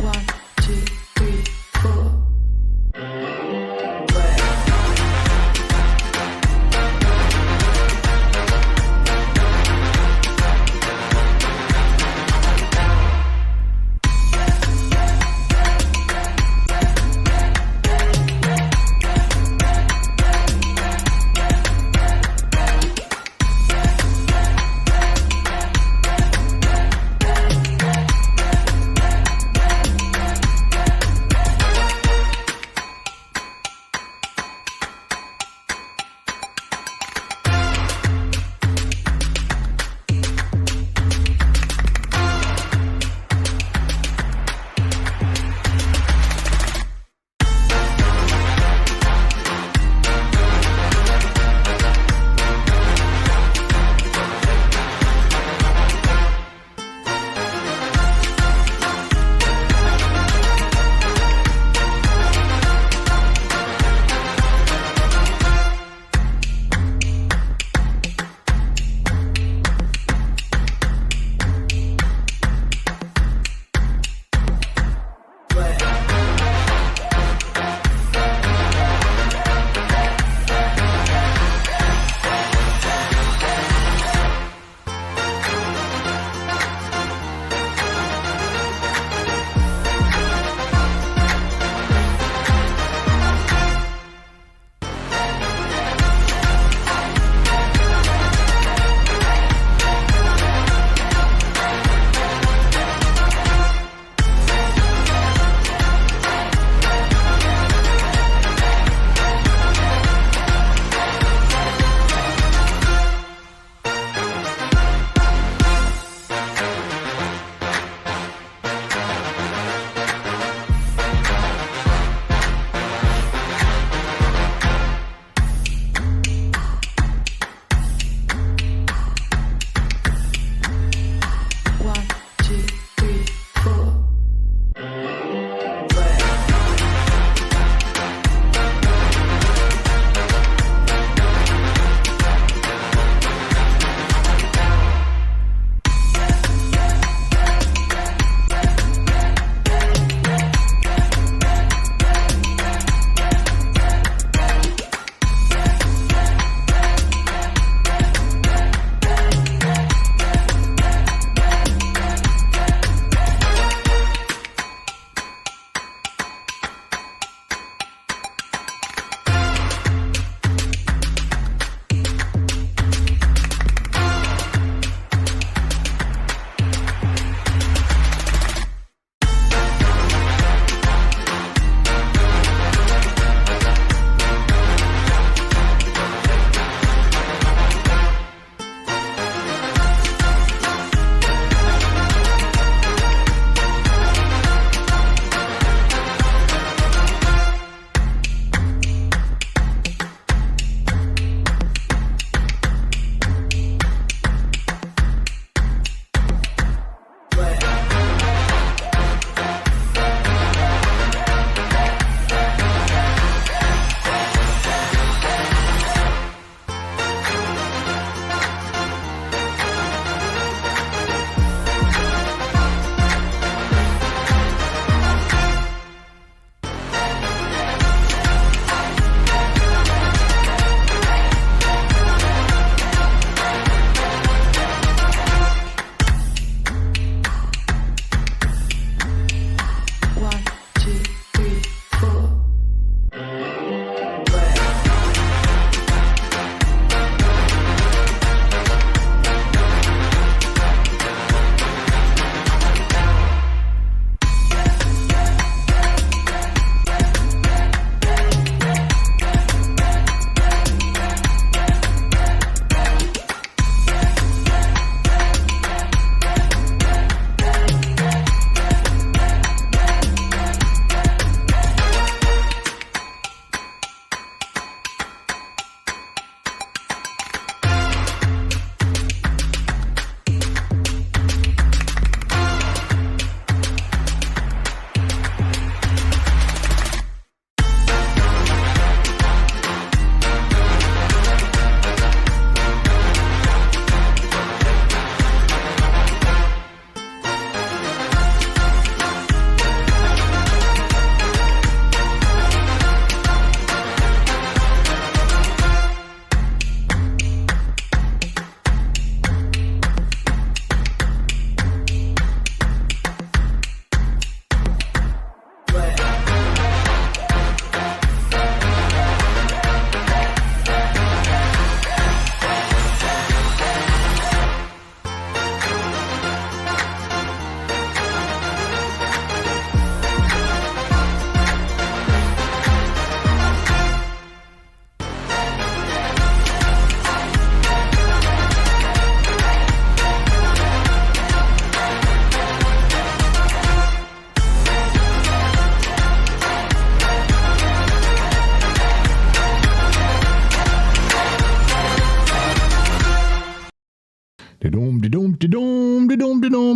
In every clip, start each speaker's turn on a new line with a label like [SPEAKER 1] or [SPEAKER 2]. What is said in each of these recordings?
[SPEAKER 1] One, two, three, four.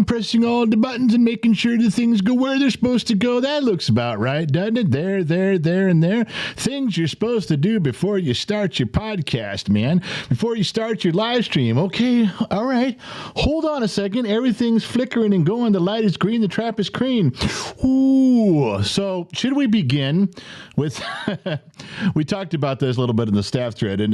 [SPEAKER 1] pressing all the buttons and making sure the things go where they're supposed to go. That looks about right, doesn't it? There, and there. Things you're supposed to do before you start your podcast, man. Before you start your live stream. Okay, all right. Hold on a second. Everything's flickering and going. The light is green. The trap is green. Ooh. So should we begin with... We talked about this a little bit in the staff thread, and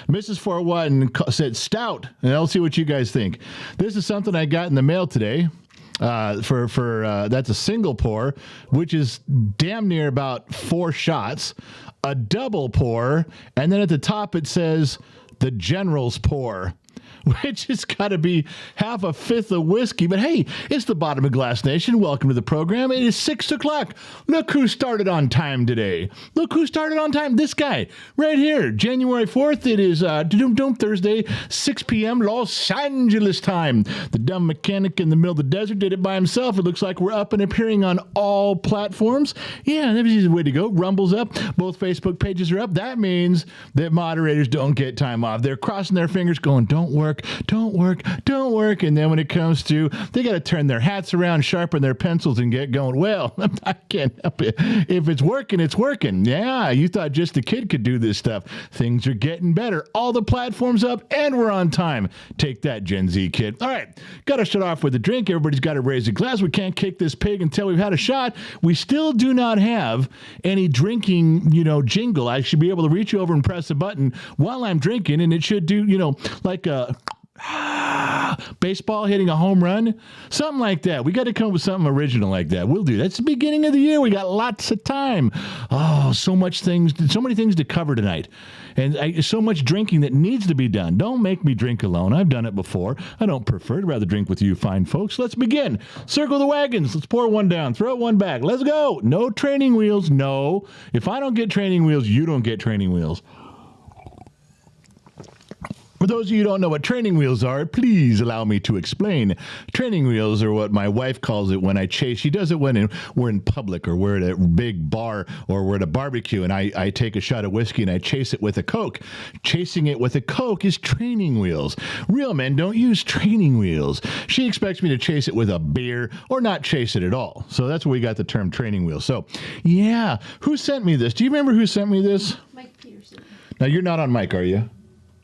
[SPEAKER 1] Mrs. 41 said stout, and I'll see what you guys think. This is something I got in the mail today. For that's a single pour, which is damn near about 4 shots, a double pour, and then at the top it says the General's pour, which has got to be half a fifth of whiskey. But hey, it's the Bottom of Glass Nation. Welcome to the program. It is 6 o'clock. Look who started on time today. Look who started on time. This guy right here, January 4th. It is Thursday, 6 p.m. Los Angeles time. The dumb mechanic in the middle of the desert did it by himself. It looks like we're up and appearing on all platforms. Yeah, that's the way to go. Rumble's up. Both Facebook pages are up. That means that moderators don't get time off. They're crossing their fingers going, don't work. And then when it comes to, they got to turn their hats around, sharpen their pencils, and get going. Well, I can't help it. If it's working, it's working. Yeah, you thought just a kid could do this stuff. Things are getting better. All the platforms up, and we're on time. Take that, Gen Z kid. All right, got to start off with a drink. Everybody's got to raise a glass. We can't kick this pig until we've had a shot. We still do not have any drinking, jingle. I should be able to reach over and press a button while I'm drinking, and it should do, like a baseball hitting a home run, something like that. We got to come up with something original like that. We'll do that. It's the beginning of the year. We got lots of time. Oh, so many things to cover tonight, and so much drinking that needs to be done. Don't make me drink alone. I've done it before. I don't prefer. I'd rather drink with you fine folks. Let's begin. Circle the wagons. Let's pour one down. Throw one back. Let's go. No training wheels. No. If I don't get training wheels, you don't get training wheels. For those of you who don't know what training wheels are, please allow me to explain. Training wheels are what my wife calls it when I chase. She does it when we're in public or we're at a big bar or we're at a barbecue and I take a shot of whiskey and I chase it with a Coke. Chasing it with a Coke is training wheels. Real men don't use training wheels. She expects me to chase it with a beer or not chase it at all. So that's where we got the term training wheels. So, yeah. Who sent me this? Do you remember who sent me this?
[SPEAKER 2] Mike Peterson.
[SPEAKER 1] Now, you're not on mic, are you?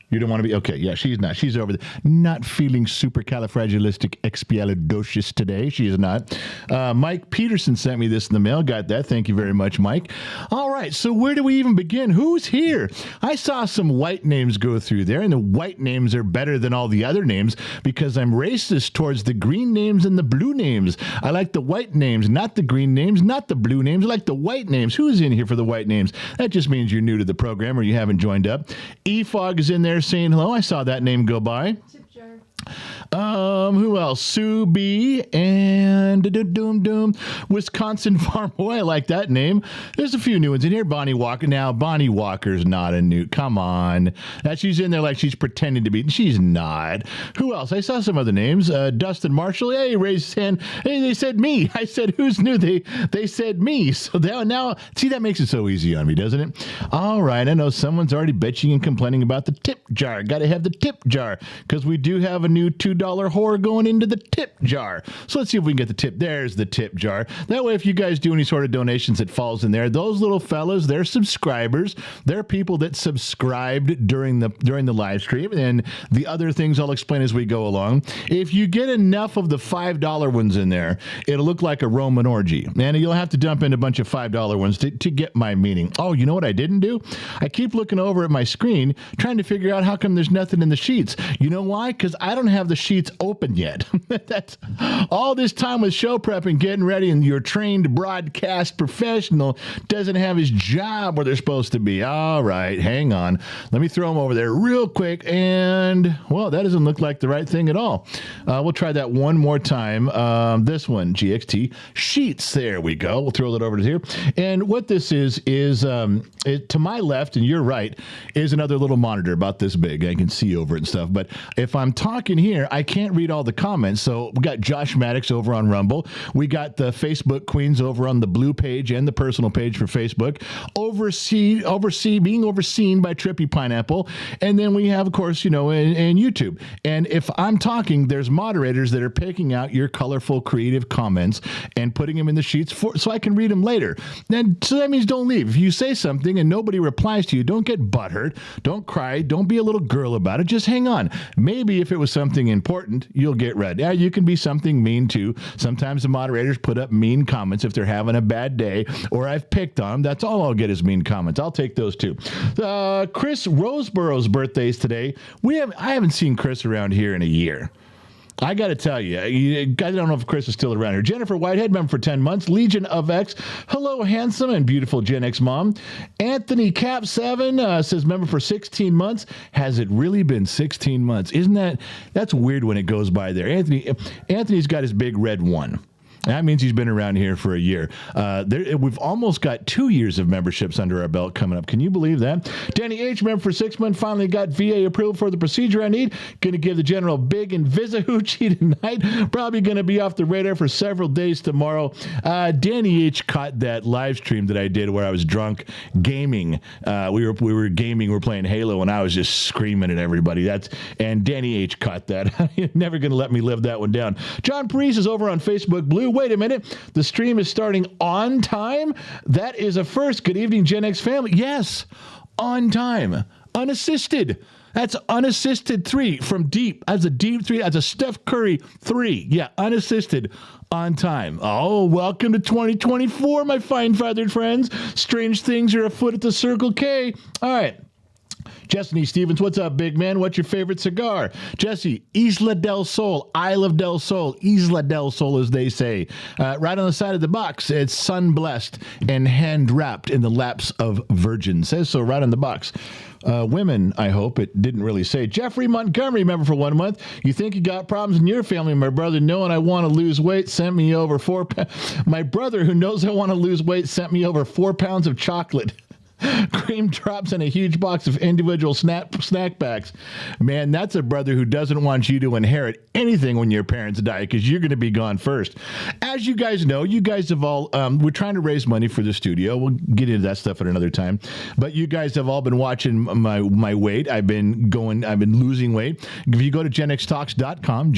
[SPEAKER 1] You don't want to be? Okay, yeah, she's not. She's over there. Not feeling supercalifragilisticexpialidocious today. She is not. Mike Peterson sent me this in the mail. Got that. Thank you very much, Mike. All right, so where do we even begin? Who's here? I saw some white names go through there, and the white names are better than all the other names because I'm racist towards the green names and the blue names. I like the white names, not the green names, not the blue names. I like the white names. Who's in here for the white names? That just means you're new to the program or you haven't joined up. EFOG is in there saying hello. I saw that name go by.
[SPEAKER 2] Tip jar.
[SPEAKER 1] Who else? Sue B. and Wisconsin Farm Boy. I like that name. There's a few new ones in here. Bonnie Walker. Now, Bonnie Walker's not a new. Come on. She's in there like she's pretending to be. She's not. Who else? I saw some other names. Dustin Marshall. Hey, raised his hand. Hey, they said me. I said, who's new? They said me. So now, see, that makes it so easy on me, doesn't it? All right. I know someone's already bitching and complaining about the tip jar. Got to have the tip jar because we do have a new $2 whore going into the tip jar. So let's see if we can get the tip. There's the tip jar. That way, if you guys do any sort of donations that falls in there, those little fellas, they're subscribers. They're people that subscribed during the live stream, and the other things I'll explain as we go along. If you get enough of the $5 ones in there, it'll look like a Roman orgy, and you'll have to dump in a bunch of $5 ones to get my meaning. Oh, you know what I didn't do? I keep looking over at my screen trying to figure out how come there's nothing in the sheets. You know why? Because I don't have the sheets open yet. That's all this time with show prep and getting ready, and your trained broadcast professional doesn't have his job where they're supposed to be. All right, hang on. Let me throw them over there real quick, and, well, that doesn't look like the right thing at all. We'll try that one more time. This one, GXT sheets. There we go. We'll throw that over to here. And what this is to my left and your right is another little monitor about this big. I can see over it and stuff. But if I'm talking here, I I can't read all the comments. So we got Josh Maddox over on Rumble. We got the Facebook Queens over on the blue page and the personal page for Facebook. Being overseen by Trippy Pineapple. And then we have, of course, in YouTube. And if I'm talking, there's moderators that are picking out your colorful, creative comments and putting them in the sheets so I can read them later. So that means don't leave. If you say something and nobody replies to you, don't get butthurt. Don't cry. Don't be a little girl about it. Just hang on. Maybe if it was something important, you'll get read. Yeah, you can be something mean too. Sometimes the moderators put up mean comments if they're having a bad day or I've picked on them. That's all I'll get is mean comments. I'll take those too. Chris Roseborough's birthday's today. I haven't seen Chris around here in a year. I got to tell you, I don't know if Chris is still around here. Jennifer Whitehead, member for 10 months. Legion of X. Hello, handsome and beautiful Gen X mom. Anthony Cap 7 says member for 16 months. Has it really been 16 months? That's weird when it goes by there. Anthony's got his big red one. That means he's been around here for a year. We've almost got 2 years of memberships under our belt coming up. Can you believe that? Danny H., member for 6 months, finally got VA approval for the procedure I need. Going to give the general big Invisa-hoochie tonight. Probably going to be off the radar for several days tomorrow. Danny H. caught that live stream that I did where I was drunk gaming. We were gaming. We were playing Halo, and I was just screaming at everybody. And Danny H. caught that. He's never going to let me live that one down. John Parise is over on Facebook Blue. Wait a minute. The stream is starting on time? That is a first. Good evening, Gen X family. Yes, on time. Unassisted. That's unassisted 3 from deep. That's a deep 3. That's a Steph Curry 3. Yeah, unassisted on time. Oh, welcome to 2024, my fine feathered friends. Strange things are afoot at the Circle K. All right. Jesse Stevens, what's up, big man? What's your favorite cigar? Jesse, Isla del Sol, Isle of del Sol, Isla del Sol, as they say. Right on the side of the box, it's sun-blessed and hand-wrapped in the laps of virgins. Says so right on the box. Women, I hope. It didn't really say. Jeffrey Montgomery, member for 1 month. You think you got problems in your family? My brother, knowing I want to lose weight, sent me over 4 pounds. My brother, who knows I want to lose weight, sent me over 4 pounds of chocolate. Cream drops and a huge box of individual snack packs. Man, that's a brother who doesn't want you to inherit anything when your parents die because you're going to be gone first. As you guys know, you guys have all, we're trying to raise money for the studio. We'll get into that stuff at another time. But you guys have all been watching my weight. I've been losing weight. If you go to genxtalks.com,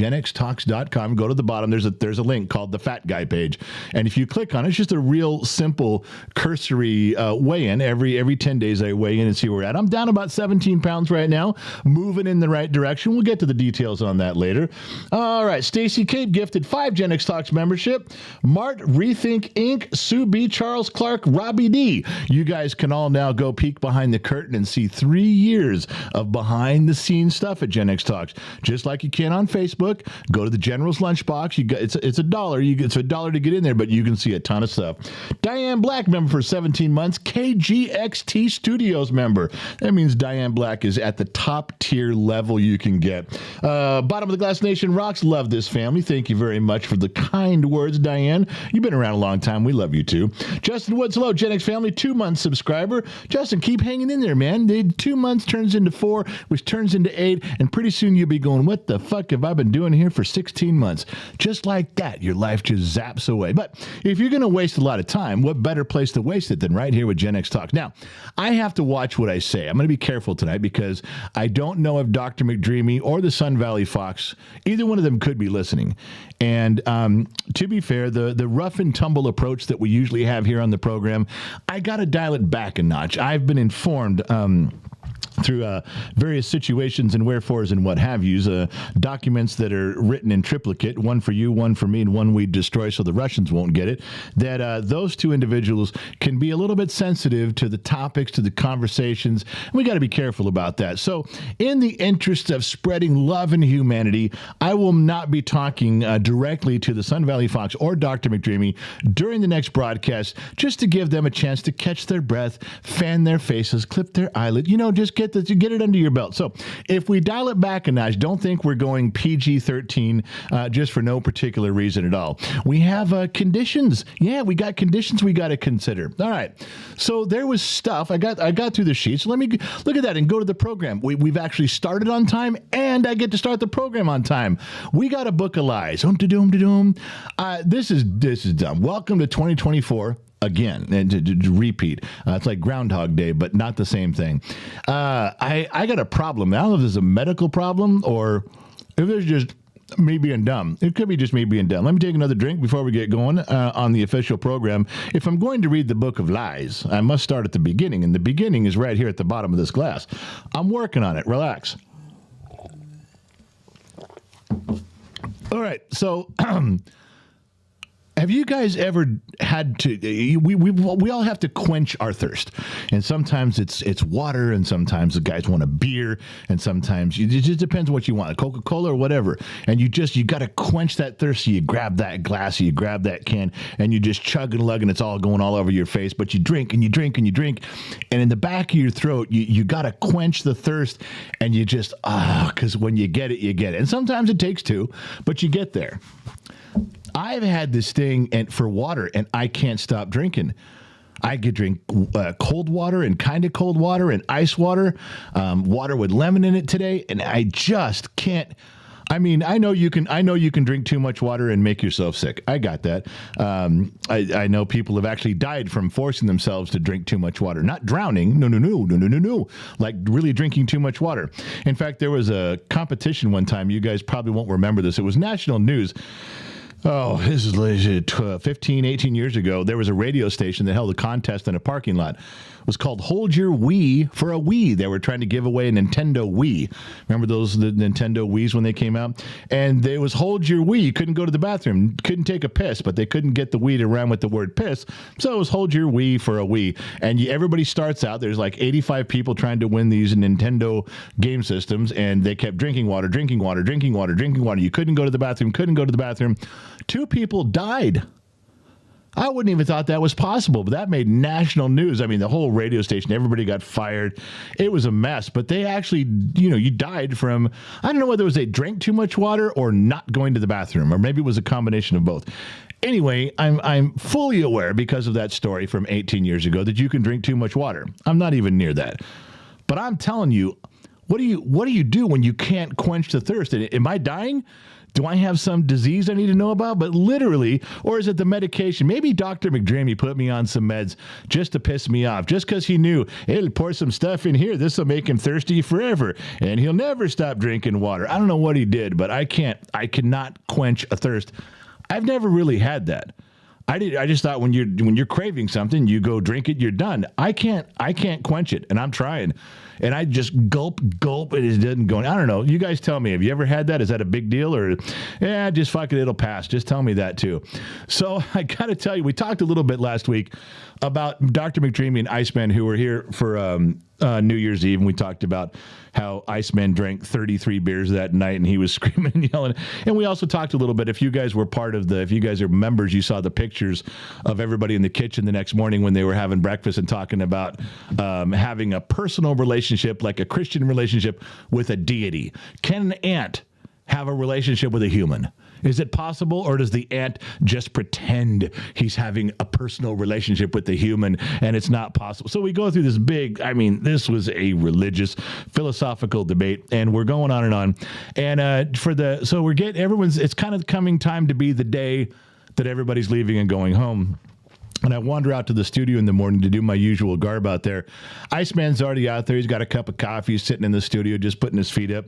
[SPEAKER 1] go to the bottom, there's a link called the Fat Guy page. And if you click on it, it's just a real simple cursory weigh-in. Every 10 days I weigh in and see where we're at. I'm down about 17 pounds right now, moving in the right direction. We'll get to the details on that later. All right, Stacy Cape gifted 5 Gen X Talks membership. Mart, Rethink Inc., Sue B., Charles Clark, Robbie D. You guys can all now go peek behind the curtain and see 3 years of behind-the-scenes stuff at Gen X Talks. Just like you can on Facebook, go to the General's Lunchbox. It's $1. It's $1 to get in there, but you can see a ton of stuff. Diane Black, member for 17 months. KGXT Studios member. That means Diane Black is at the top tier level you can get. Bottom of the Glass Nation rocks. Love this family. Thank you very much for the kind words, Diane. You've been around a long time. We love you too. Justin Woods, hello, Gen X family. 2-month subscriber. Justin, keep hanging in there, man. 2 months turns into 4, which turns into 8, and pretty soon you'll be going, what the fuck have I been doing here for 16 months? Just like that, your life just zaps away. But if you're going to waste a lot of time, what better place to waste it than right here with Gen X Talk? Now, I have to watch what I say. I'm going to be careful tonight because I don't know if Dr. McDreamy or the Sun Valley Fox, either one of them could be listening. And to be fair, the rough and tumble approach that we usually have here on the program, I got to dial it back a notch. I've been informed through various situations and wherefores and what have yous, documents that are written in triplicate, one for you, one for me, and one we destroy so the Russians won't get it, that those two individuals can be a little bit sensitive to the topics, to the conversations, and we got to be careful about that. So in the interest of spreading love and humanity, I will not be talking directly to the Sun Valley Fox or Dr. McDreamy during the next broadcast, just to give them a chance to catch their breath, fan their faces, clip their eyelid, just get get it under your belt. So if we dial it back a notch, don't think we're going PG-13 just for no particular reason at all. We have conditions. Yeah, we got conditions we got to consider. All right. So there was stuff. I got through the sheets. Let me look at that and go to the program. We've actually started on time, and I get to start the program on time. We got a book of lies. This is dumb. Welcome to 2024. Again, and to repeat, it's like Groundhog Day, but not the same thing. I got a problem. I don't know if this is a medical problem or if there's just me being dumb. It could be just me being dumb. Let me take another drink before we get going on the official program. If I'm going to read the book of lies, I must start at the beginning, and the beginning is right here at the bottom of this glass. I'm working on it. Relax. All right, so have you guys ever had to? We all have to quench our thirst, and sometimes it's water, and sometimes the guys want a beer, and sometimes it just depends on what you want, a Coca-Cola or whatever. And you got to quench that thirst. So you grab that glass, you grab that can, and you just chug and lug, and it's all going all over your face. But you drink and you drink and you drink, and in the back of your throat, you got to quench the thirst, and you just because when you get it, you get it. And sometimes it takes two, but you get there. I've had this thing for water, and I can't stop drinking. I could drink cold water and kind of cold water and ice water, water with lemon in it today, and I just can't. I mean, I know you can drink too much water and make yourself sick. I got that. I know people have actually died from forcing themselves to drink too much water. Not drowning. No. Like really drinking too much water. In fact, there was a competition one time. You guys probably won't remember this. It was national news. Oh, this is 15, 18 years ago. There was a radio station that held a contest in a parking lot. It was called Hold Your Wii for a Wii. They were trying to give away a Nintendo Wii. Remember the Nintendo Wiis when they came out? And it was Hold Your Wii. You couldn't go to the bathroom. Couldn't take a piss, but they couldn't get the Wii to rhyme with the word piss. So it was Hold Your Wii for a Wii. And everybody starts out. There's like 85 people trying to win these Nintendo game systems, and they kept drinking water. You couldn't go to the bathroom. 2 people died. I wouldn't even thought that was possible, but that made national news. I mean, the whole radio station, everybody got fired. It was a mess, but they actually, you died from, I don't know whether it was they drank too much water or not going to the bathroom, or maybe it was a combination of both. Anyway, I'm fully aware because of that story from 18 years ago that you can drink too much water. I'm not even near that. But I'm telling you, what do you do when you can't quench the thirst? Am I dying? Do I have some disease I need to know about? But literally, or is it the medication? Maybe Dr. McDreamy put me on some meds just to piss me off, just because he knew, hey, he'll pour some stuff in here. This will make him thirsty forever, and he'll never stop drinking water. I don't know what he did, but I cannot quench a thirst. I've never really had that. I just thought when you're craving something, you go drink it, you're done. I can't quench it, and I'm trying. And I just gulp, and it didn't go. I don't know. You guys tell me. Have you ever had that? Is that a big deal? Or, just fuck it, it'll pass. Just tell me that, too. So I got to tell you, we talked a little bit last week about Dr. McDreamy and Iceman, who were here for New Year's Eve, and we talked about how Iceman drank 33 beers that night, and he was screaming and yelling. And we also talked a little bit, if you guys were if you guys are members, you saw the pictures of everybody in the kitchen the next morning when they were having breakfast and talking about having a personal relationship, like a Christian relationship with a deity. Can an ant have a relationship with a human? Is it possible, or does the ant just pretend he's having a personal relationship with the human and it's not possible? So we go through this this was a religious, philosophical debate, and we're going on and on. And it's kind of coming time to be the day that everybody's leaving and going home. And I wander out to the studio in the morning to do my usual garb out there. Iceman's already out there. He's got a cup of coffee. He's sitting in the studio just putting his feet up.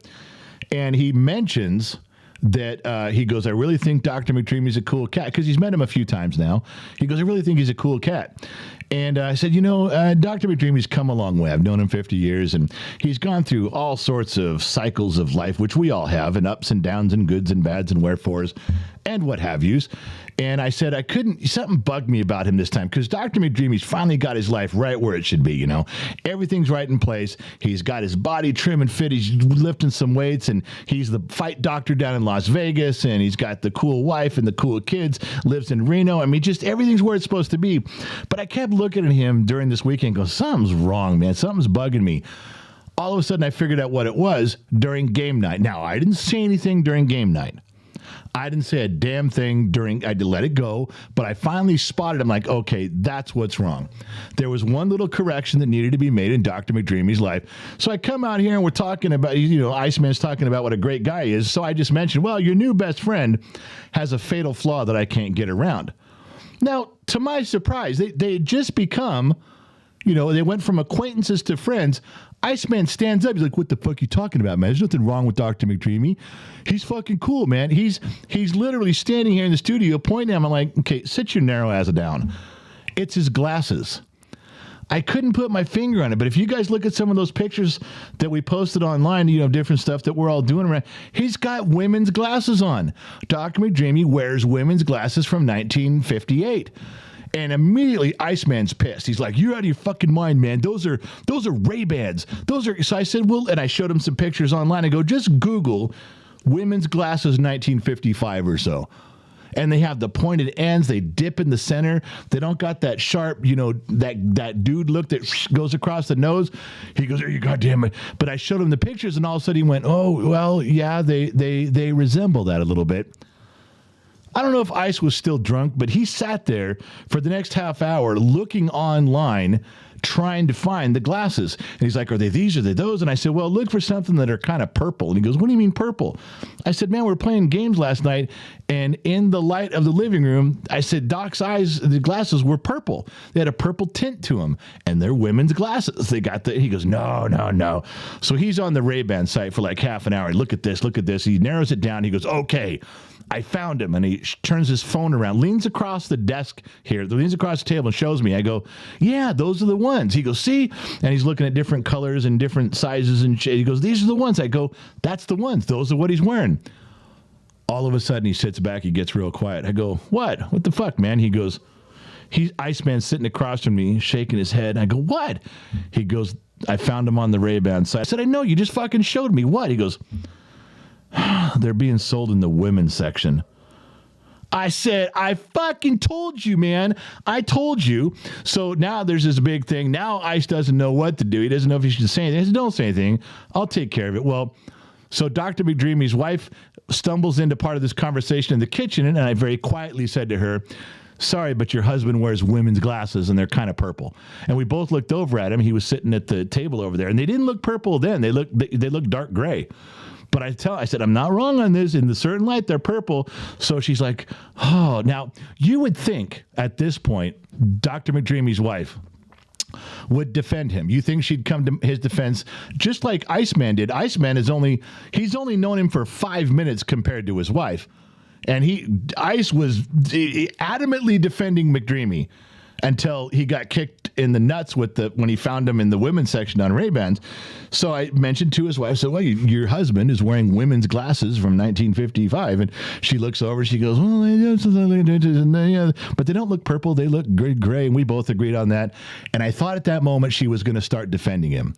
[SPEAKER 1] And he mentions that he goes, I really think Dr. McDreamy's a cool cat, because he's met him a few times now. He goes, I really think he's a cool cat. And I said, Dr. McDreamy's come a long way. I've known him 50 years, and he's gone through all sorts of cycles of life, which we all have, and ups and downs and goods and bads and wherefores and what have yous. And I said, something bugged me about him this time, because Dr. McDreamy's finally got his life right where it should be, Everything's right in place. He's got his body trim and fit. He's lifting some weights, and he's the fight doctor down in Las Vegas, and he's got the cool wife and the cool kids, lives in Reno. Just everything's where it's supposed to be. But I kept looking at him during this weekend and go, something's wrong, man. Something's bugging me. All of a sudden, I figured out what it was during game night. Now, I didn't say anything during game night. I didn't say a damn thing I had to let it go, but I finally spotted. I'm like, okay, that's what's wrong. There was one little correction that needed to be made in Dr. McDreamy's life. So I come out here and we're talking about, Iceman's talking about what a great guy he is. So I just mentioned, well, your new best friend has a fatal flaw that I can't get around. Now, to my surprise, they had just become, they went from acquaintances to friends. Iceman stands up. He's like, what the fuck are you talking about, man? There's nothing wrong with Dr. McDreamy. He's fucking cool, man. He's literally standing here in the studio pointing at him. I'm like, okay, sit your narrow ass down. It's his glasses. I couldn't put my finger on it, but if you guys look at some of those pictures that we posted online, different stuff that we're all doing around, he's got women's glasses on. Dr. McDreamy wears women's glasses from 1958. And immediately, Iceman's pissed. He's like, "You're out of your fucking mind, man. Those are Ray-Bans. So I said, well, and I showed him some pictures online. I go, just Google women's glasses 1955 or so. And they have the pointed ends. They dip in the center. They don't got that sharp, that dude look that goes across the nose. He goes, "Are you goddamn it?" But I showed him the pictures, and all of a sudden he went, "Oh, well, yeah, they resemble that a little bit." I don't know if Ice was still drunk, but he sat there for the next half hour looking online, trying to find the glasses. And he's like, "Are they these? Are they those?" And I said, "Well, look for something that are kind of purple." And he goes, "What do you mean purple?" I said, "Man, we were playing games last night, and in the light of the living room," I said, "Doc's eyes, the glasses were purple. They had a purple tint to them, and they're women's glasses." He goes, No. So he's on the Ray-Ban site for like half an hour. Look at this. He narrows it down. He goes, "Okay, I found him." And he turns his phone around, leans across the desk here, leans across the table and shows me. I go, "Yeah, those are the ones." He goes, "See?" And he's looking at different colors and different sizes and shit. He goes, "These are the ones." I go, "That's the ones. Those are what he's wearing." All of a sudden he sits back. He gets real quiet. I go, "What? What the fuck, man?" He goes, Iceman's sitting across from me, shaking his head. I go, "What?" He goes, "I found him on the Ray-Ban site." I said, "I know. You just fucking showed me." "What?" He goes, "They're being sold in the women's section." I said, "I fucking told you, man. I told you." So now there's this big thing. Now Ice doesn't know what to do. He doesn't know if he should say anything. I said, "Don't say anything. I'll take care of it." Well, so Dr. McDreamy's wife stumbles into part of this conversation in the kitchen, and I very quietly said to her, "Sorry, but your husband wears women's glasses, and they're kind of purple." And we both looked over at him. He was sitting at the table over there, and they didn't look purple then. They looked dark gray. But I said, "I'm not wrong on this. In the certain light, they're purple." So she's like, "Oh." Now, you would think at this point, Dr. McDreamy's wife would defend him. You think she'd come to his defense just like Iceman did. Iceman he's only known him for 5 minutes compared to his wife. And Ice was adamantly defending McDreamy until he got kicked in the nuts when he found him in the women's section on Ray-Bans. So I mentioned to his wife, I said, "Well, your husband is wearing women's glasses from 1955. And she looks over, she goes, "Well, but they don't look purple. They look gray. And we both agreed on that. And I thought at that moment she was going to start defending him.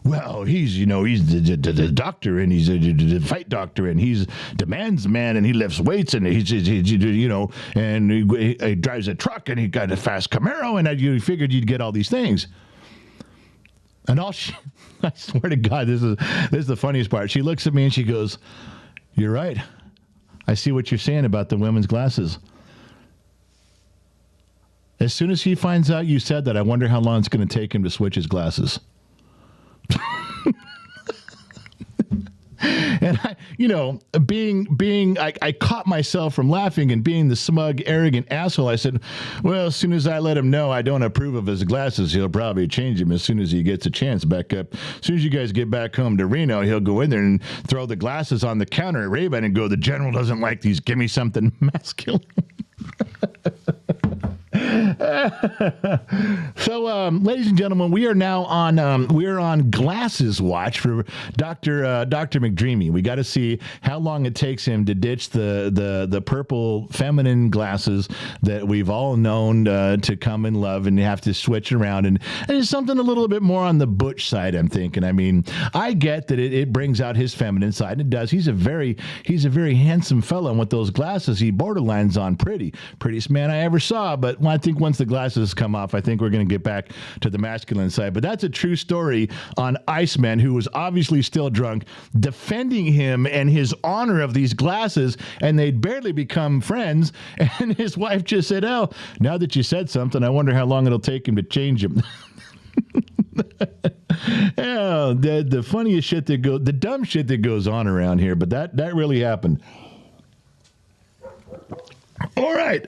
[SPEAKER 1] "Well, he's the doctor, and he's a fight doctor, and he's demands man, and he lifts weights, and he's and he drives a truck, and he got a fast Camaro, and you figured you'd get all these things." And I swear to God, this is the funniest part. She looks at me and she goes, "You're right. I see what you're saying about the women's glasses. As soon as he finds out you said that, I wonder how long it's going to take him to switch his glasses." And I caught myself from laughing and being the smug, arrogant asshole. I said, "Well, as soon as I let him know I don't approve of his glasses, he'll probably change them as soon as he gets a chance back up. As soon as you guys get back home to Reno, he'll go in there and throw the glasses on the counter at Ray-Ban and go, 'The general doesn't like these. Give me something masculine.'" So, ladies and gentlemen, we are now on glasses watch for Dr. McDreamy. We got to see how long it takes him to ditch the purple feminine glasses that we've all known to come and love, and have to switch around. And it's something a little bit more on the butch side, I'm thinking. I mean, I get that it brings out his feminine side, and it does. He's a very handsome fellow, and with those glasses, he borderlines on prettiest man I ever saw. But when think once the glasses come off, I think we're going to get back to the masculine side. But that's a true story on Iceman, who was obviously still drunk, defending him and his honor of these glasses, and they'd barely become friends. And his wife just said, "Oh, now that you said something, I wonder how long it'll take him to change them." Yeah, the funniest shit that goes, the dumb shit that goes on around here, but that really happened. All right,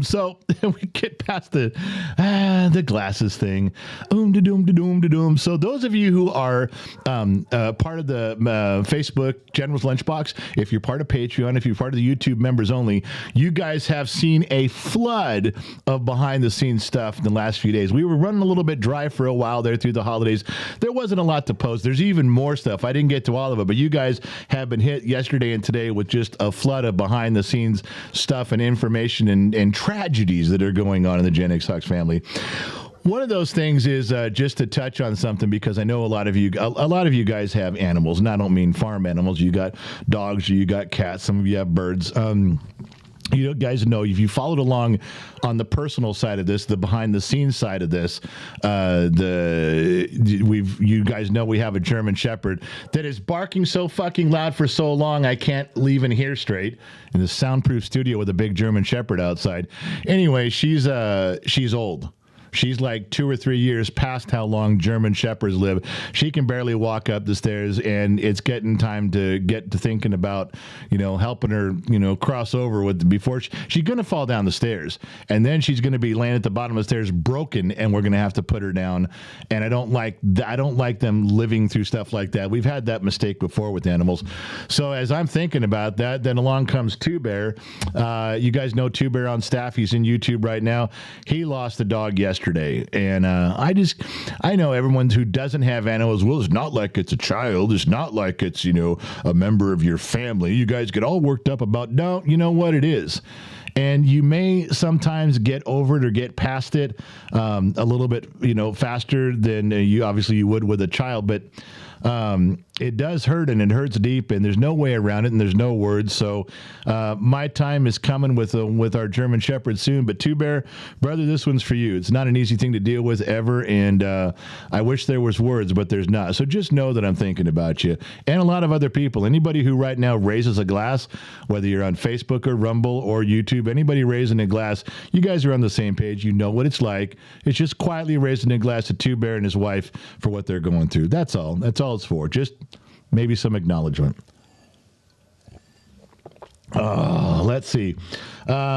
[SPEAKER 1] so we get past the glasses thing. Da-doom. So those of you who are part of the Facebook General's Lunchbox, if you're part of Patreon, if you're part of the YouTube members only, you guys have seen a flood of behind-the-scenes stuff in the last few days. We were running a little bit dry for a while there through the holidays. There wasn't a lot to post. There's even more stuff. I didn't get to all of it, but you guys have been hit yesterday and today with just a flood of behind-the-scenes stuff and information and tragedies that are going on in the Gen X Hux family. One of those things is just to touch on something, because I know a lot of you guys have animals, and I don't mean farm animals. You got dogs, you got cats, some of you have birds. You guys know, if you followed along on the personal side of this, the behind-the-scenes side of this, you guys know we have a German Shepherd that is barking so fucking loud for so long I can't even hear straight in the soundproof studio with a big German Shepherd outside. Anyway, she's old. She's like 2 or 3 years past how long German Shepherds live. She can barely walk up the stairs, and it's getting time to get to thinking about, helping her, cross over before she's going to fall down the stairs. And then she's going to be laying at the bottom of the stairs broken, and we're going to have to put her down. And I don't like them living through stuff like that. We've had that mistake before with animals. So as I'm thinking about that, then along comes Two Bear. You guys know Two Bear on staff. He's in YouTube right now. He lost a dog yesterday. And I know everyone who doesn't have animals, well, it's not like it's a child. It's not like it's, a member of your family. You guys get all worked up about, no, you know what it is. And you may sometimes get over it or get past it a little bit, faster than you would with a child. But it does hurt, and it hurts deep, and there's no way around it, and there's no words. So my time is coming with our German Shepherd soon. But Two Bear, brother, this one's for you. It's not an easy thing to deal with ever, and I wish there was words, but there's not. So just know that I'm thinking about you and a lot of other people. Anybody who right now raises a glass, whether you're on Facebook or Rumble or YouTube, anybody raising a glass, you guys are on the same page. You know what it's like. It's just quietly raising a glass to Two Bear and his wife for what they're going through. That's all. That's all it's for. Just maybe some acknowledgement. Let's see.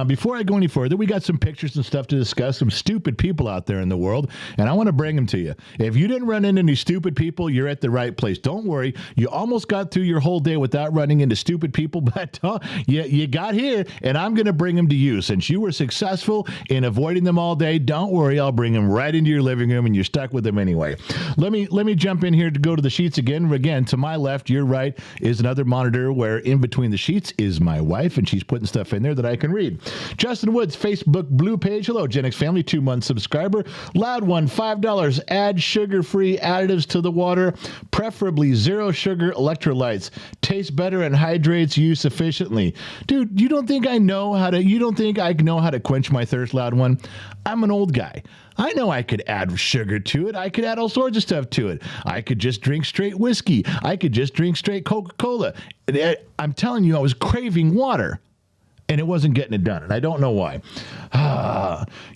[SPEAKER 1] Before I go any further, we got some pictures and stuff to discuss, some stupid people out there in the world, and I want to bring them to you. If you didn't run into any stupid people, you're at the right place. Don't worry. You almost got through your whole day without running into stupid people, but you got here, and I'm going to bring them to you. Since you were successful in avoiding them all day, don't worry. I'll bring them right into your living room, and you're stuck with them anyway. Let me jump in here to go to the sheets again. Again, to my left, your right, is another monitor where in between the sheets is my wife, and she's putting stuff in there that I can read. Justin Woods, Facebook Blue page. Hello, Gen X family, 2-month subscriber. Loud one, $5. Add sugar-free additives to the water, preferably zero sugar electrolytes. Tastes better and hydrates you sufficiently. Dude, you don't think I know how to quench my thirst, Loud one? I'm an old guy. I know I could add sugar to it. I could add all sorts of stuff to it. I could just drink straight whiskey. I could just drink straight Coca-Cola. I'm telling you, I was craving water, and it wasn't getting it done, and I don't know why.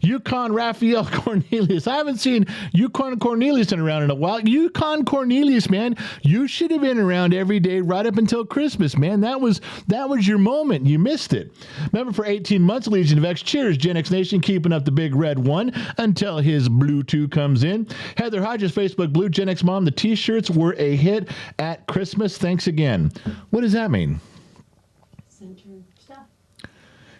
[SPEAKER 1] Yukon Raphael Cornelius. I haven't seen Yukon Cornelius around in a while. Yukon Cornelius, man, you should have been around every day right up until Christmas, man. That was your moment. You missed it. Remember, for 18 months, Legion of X. Cheers, Gen X Nation, keeping up the big red one until his blue 2 comes in. Heather Hodges, Facebook Blue, Gen X Mom. The T-shirts were a hit at Christmas. Thanks again. What does that mean?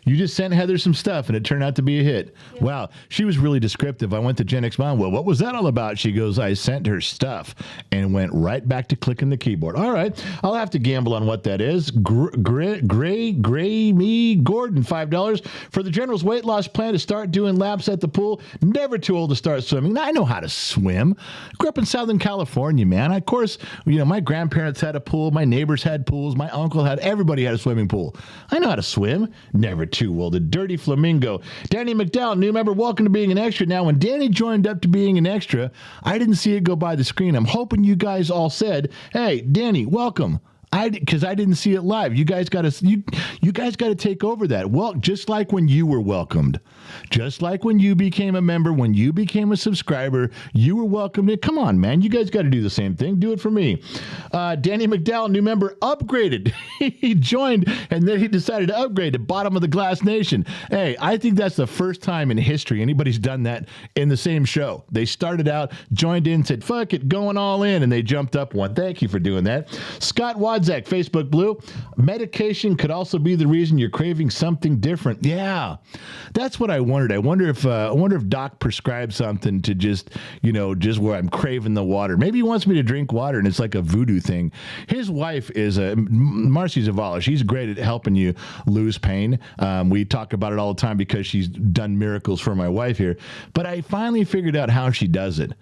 [SPEAKER 1] You just sent Heather some stuff, and it turned out to be a hit. Yeah. Wow. She was really descriptive. I went to Gen X Mom. Well, what was that all about? She goes, I sent her stuff, and went right back to clicking the keyboard. All right. I'll have to gamble on what that is. Gray Me Gordon, $5. For the General's weight loss plan to start doing laps at the pool. Never too old to start swimming. I know how to swim. Grew up in Southern California, man. Of course, my grandparents had a pool. My neighbors had pools. My uncle everybody had a swimming pool. I know how to swim. Never 2. Well, the Dirty Flamingo. Danny McDowell, new member, welcome to being an extra. Now, when Danny joined up to being an extra, I didn't see it go by the screen. I'm hoping you guys all said, hey, Danny, welcome. Because I didn't see it live. You guys got to you guys got to take over that. Well, just like when you were welcomed, just like when you became a member, when you became a subscriber, you were welcomed. Come on, man, you guys got to do the same thing. Do it for me. Danny McDowell, new member, upgraded. He joined, and then he decided to upgrade to Bottom of the Glass Nation. Hey, I think that's the first time in history anybody's done that in the same show. They started out, joined in, said, fuck it, going all in, and they jumped up one. Thank you for doing that. Scott Wadzak, Facebook Blue. Medication could also be the reason you're craving something different. Yeah, that's what I wondered. I wonder if Doc prescribed something to just where I'm craving the water. Maybe he wants me to drink water, and it's like a voodoo thing. His wife is Marcy Zavala. She's great at helping you lose pain. We talk about it all the time because she's done miracles for my wife here. But I finally figured out how she does it.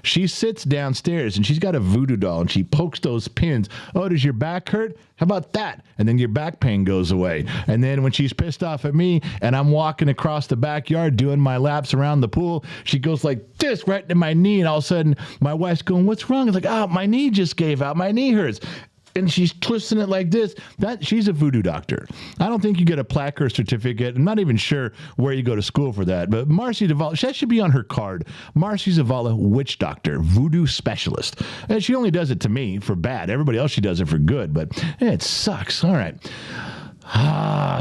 [SPEAKER 1] She sits downstairs, and she's got a voodoo doll, and she pokes those pins. Oh, does your back hurt? How about that? And then your back pain goes away. And then when she's pissed off at me and I'm walking across the backyard doing my laps around the pool, she goes like this right into my knee. And all of a sudden my wife's going, what's wrong? It's like, oh, my knee just gave out. My knee hurts. And she's twisting it like this. She's a voodoo doctor. I don't think you get a plaque or certificate. I'm not even sure where you go to school for that. But Marcy Zavala, that should be on her card. Marcy Zavala, witch doctor, voodoo specialist. And she only does it to me for bad. Everybody else, she does it for good. But it sucks. All right.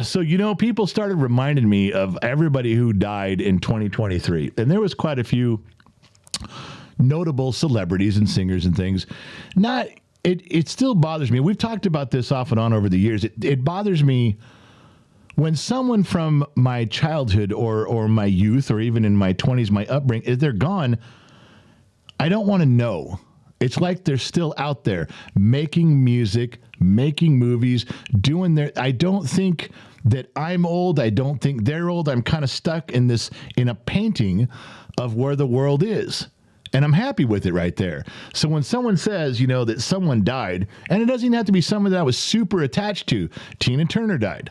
[SPEAKER 1] So, people started reminding me of everybody who died in 2023. And there was quite a few notable celebrities and singers and things. It still bothers me. We've talked about this off and on over the years. It bothers me when someone from my childhood or my youth or even in my 20s, my upbringing, if they're gone, I don't want to know. It's like they're still out there making music, making movies, doing their... I don't think that I'm old. I don't think they're old. I'm kind of stuck in a painting of where the world is. And I'm happy with it right there. So when someone says, that someone died, and it doesn't even have to be someone that I was super attached to. Tina Turner died.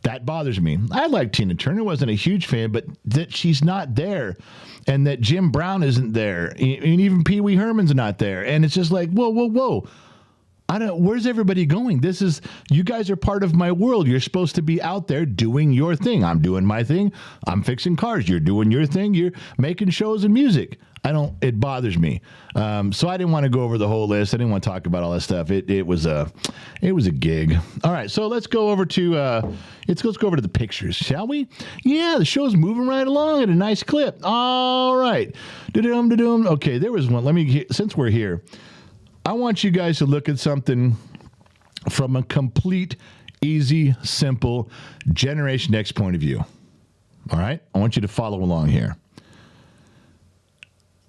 [SPEAKER 1] That bothers me. I like Tina Turner. Wasn't a huge fan, but that she's not there and that Jim Brown isn't there. And even Pee Wee Herman's not there. And it's just like, whoa. Where's everybody going? You guys are part of my world. You're supposed to be out there doing your thing. I'm doing my thing. I'm fixing cars. You're doing your thing. You're making shows and music. It bothers me. So I didn't want to go over the whole list. I didn't want to talk about all that stuff. It was a gig. All right. So let's go over to, let's go over to the pictures, shall we? Yeah. The show's moving right along at a nice clip. All right. Okay. There was one. Since we're here, I want you guys to look at something from a complete, easy, simple Generation X point of view. All right? I want you to follow along here.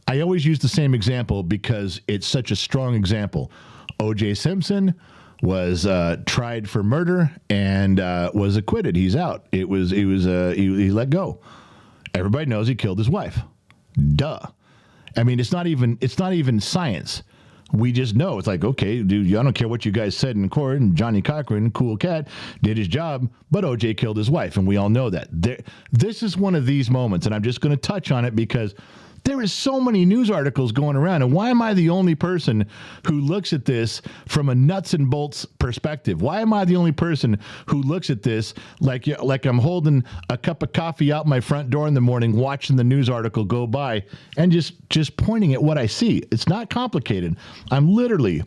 [SPEAKER 1] I always use the same example because it's such a strong example. O.J. Simpson was tried for murder and was acquitted. He's out. He let go. Everybody knows he killed his wife. Duh. I mean, it's not even science. We just know. It's like, okay, dude, I don't care what you guys said in court, and Johnny Cochran, cool cat, did his job, but OJ killed his wife, and we all know that. This is one of these moments, and I'm just going to touch on it because there is so many news articles going around, and why am I the only person who looks at this from a nuts and bolts perspective? Why am I the only person who looks at this like I'm holding a cup of coffee out my front door in the morning, watching the news article go by, and just pointing at what I see? It's not complicated. I'm literally...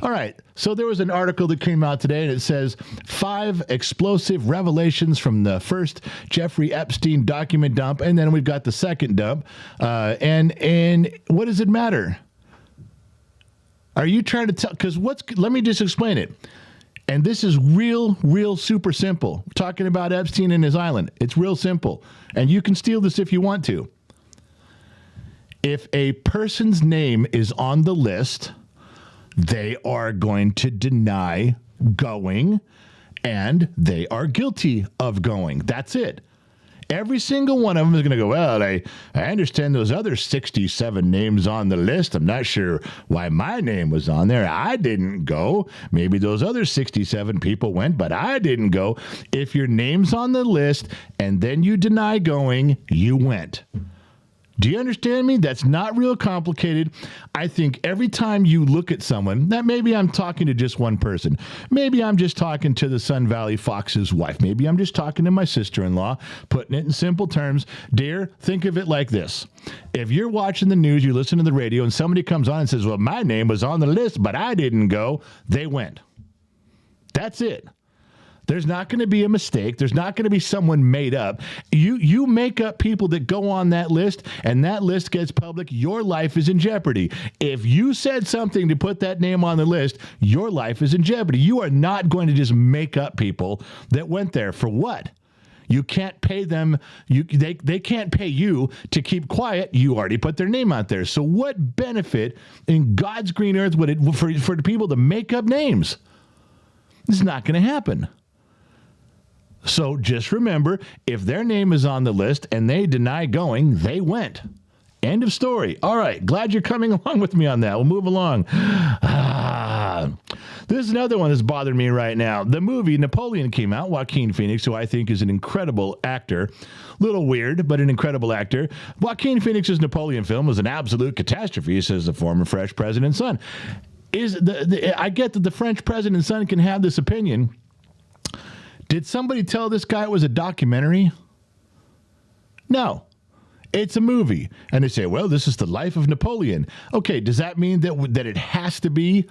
[SPEAKER 1] All right, so there was an article that came out today, and it says 5 explosive revelations from the first Jeffrey Epstein document dump, and then we've got the second dump. And what does it matter? Are you trying to tell? Because let me just explain it. And this is real super simple. We're talking about Epstein and his island. It's real simple, and you can steal this if you want to. If a person's name is on the list, they are going to deny going, and they are guilty of going. That's it. Every single one of them is going to go, well, I understand those other 67 names on the list. I'm not sure why my name was on there. I didn't go. Maybe those other 67 people went, but I didn't go. If your name's on the list and then you deny going, you went. Do you understand me? That's not real complicated. I think every time you look at someone, that maybe I'm talking to just one person. Maybe I'm just talking to the Sun Valley Fox's wife. Maybe I'm just talking to my sister-in-law, putting it in simple terms. Dear, think of it like this. If you're watching the news, you listen to the radio, and somebody comes on and says, well, my name was on the list, but I didn't go, they went. That's it. There's not going to be a mistake. There's not going to be someone made up. You make up people that go on that list, and that list gets public. Your life is in jeopardy. If you said something to put that name on the list, your life is in jeopardy. You are not going to just make up people that went there. For what? You can't pay them. They can't pay you to keep quiet. You already put their name out there. So what benefit in God's green earth would it for the people to make up names? It's not going to happen. So just remember, if their name is on the list and they deny going, they went. End of story. All right. Glad you're coming along with me on that. We'll move along. This is another one that's bothering me right now. The movie Napoleon came out. Joaquin Phoenix, who I think is an incredible actor. Little weird, but an incredible actor. Joaquin Phoenix's Napoleon film was an absolute catastrophe, says the former French president's son. I get that the French president's son can have this opinion. Did somebody tell this guy it was a documentary? No. It's a movie. And they say, well, this is the life of Napoleon. Okay, does that mean that it has to be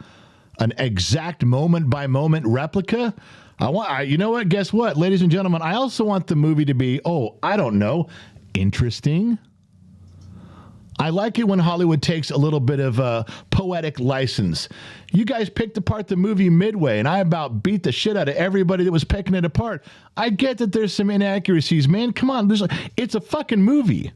[SPEAKER 1] an exact moment-by-moment replica? You know what? Guess what, ladies and gentlemen? I also want the movie to be, I don't know, interesting. I like it when Hollywood takes a little bit of a poetic license. You guys picked apart the movie midway, and I about beat the shit out of everybody that was picking it apart. I get that there's some inaccuracies, man. Come on, it's a fucking movie.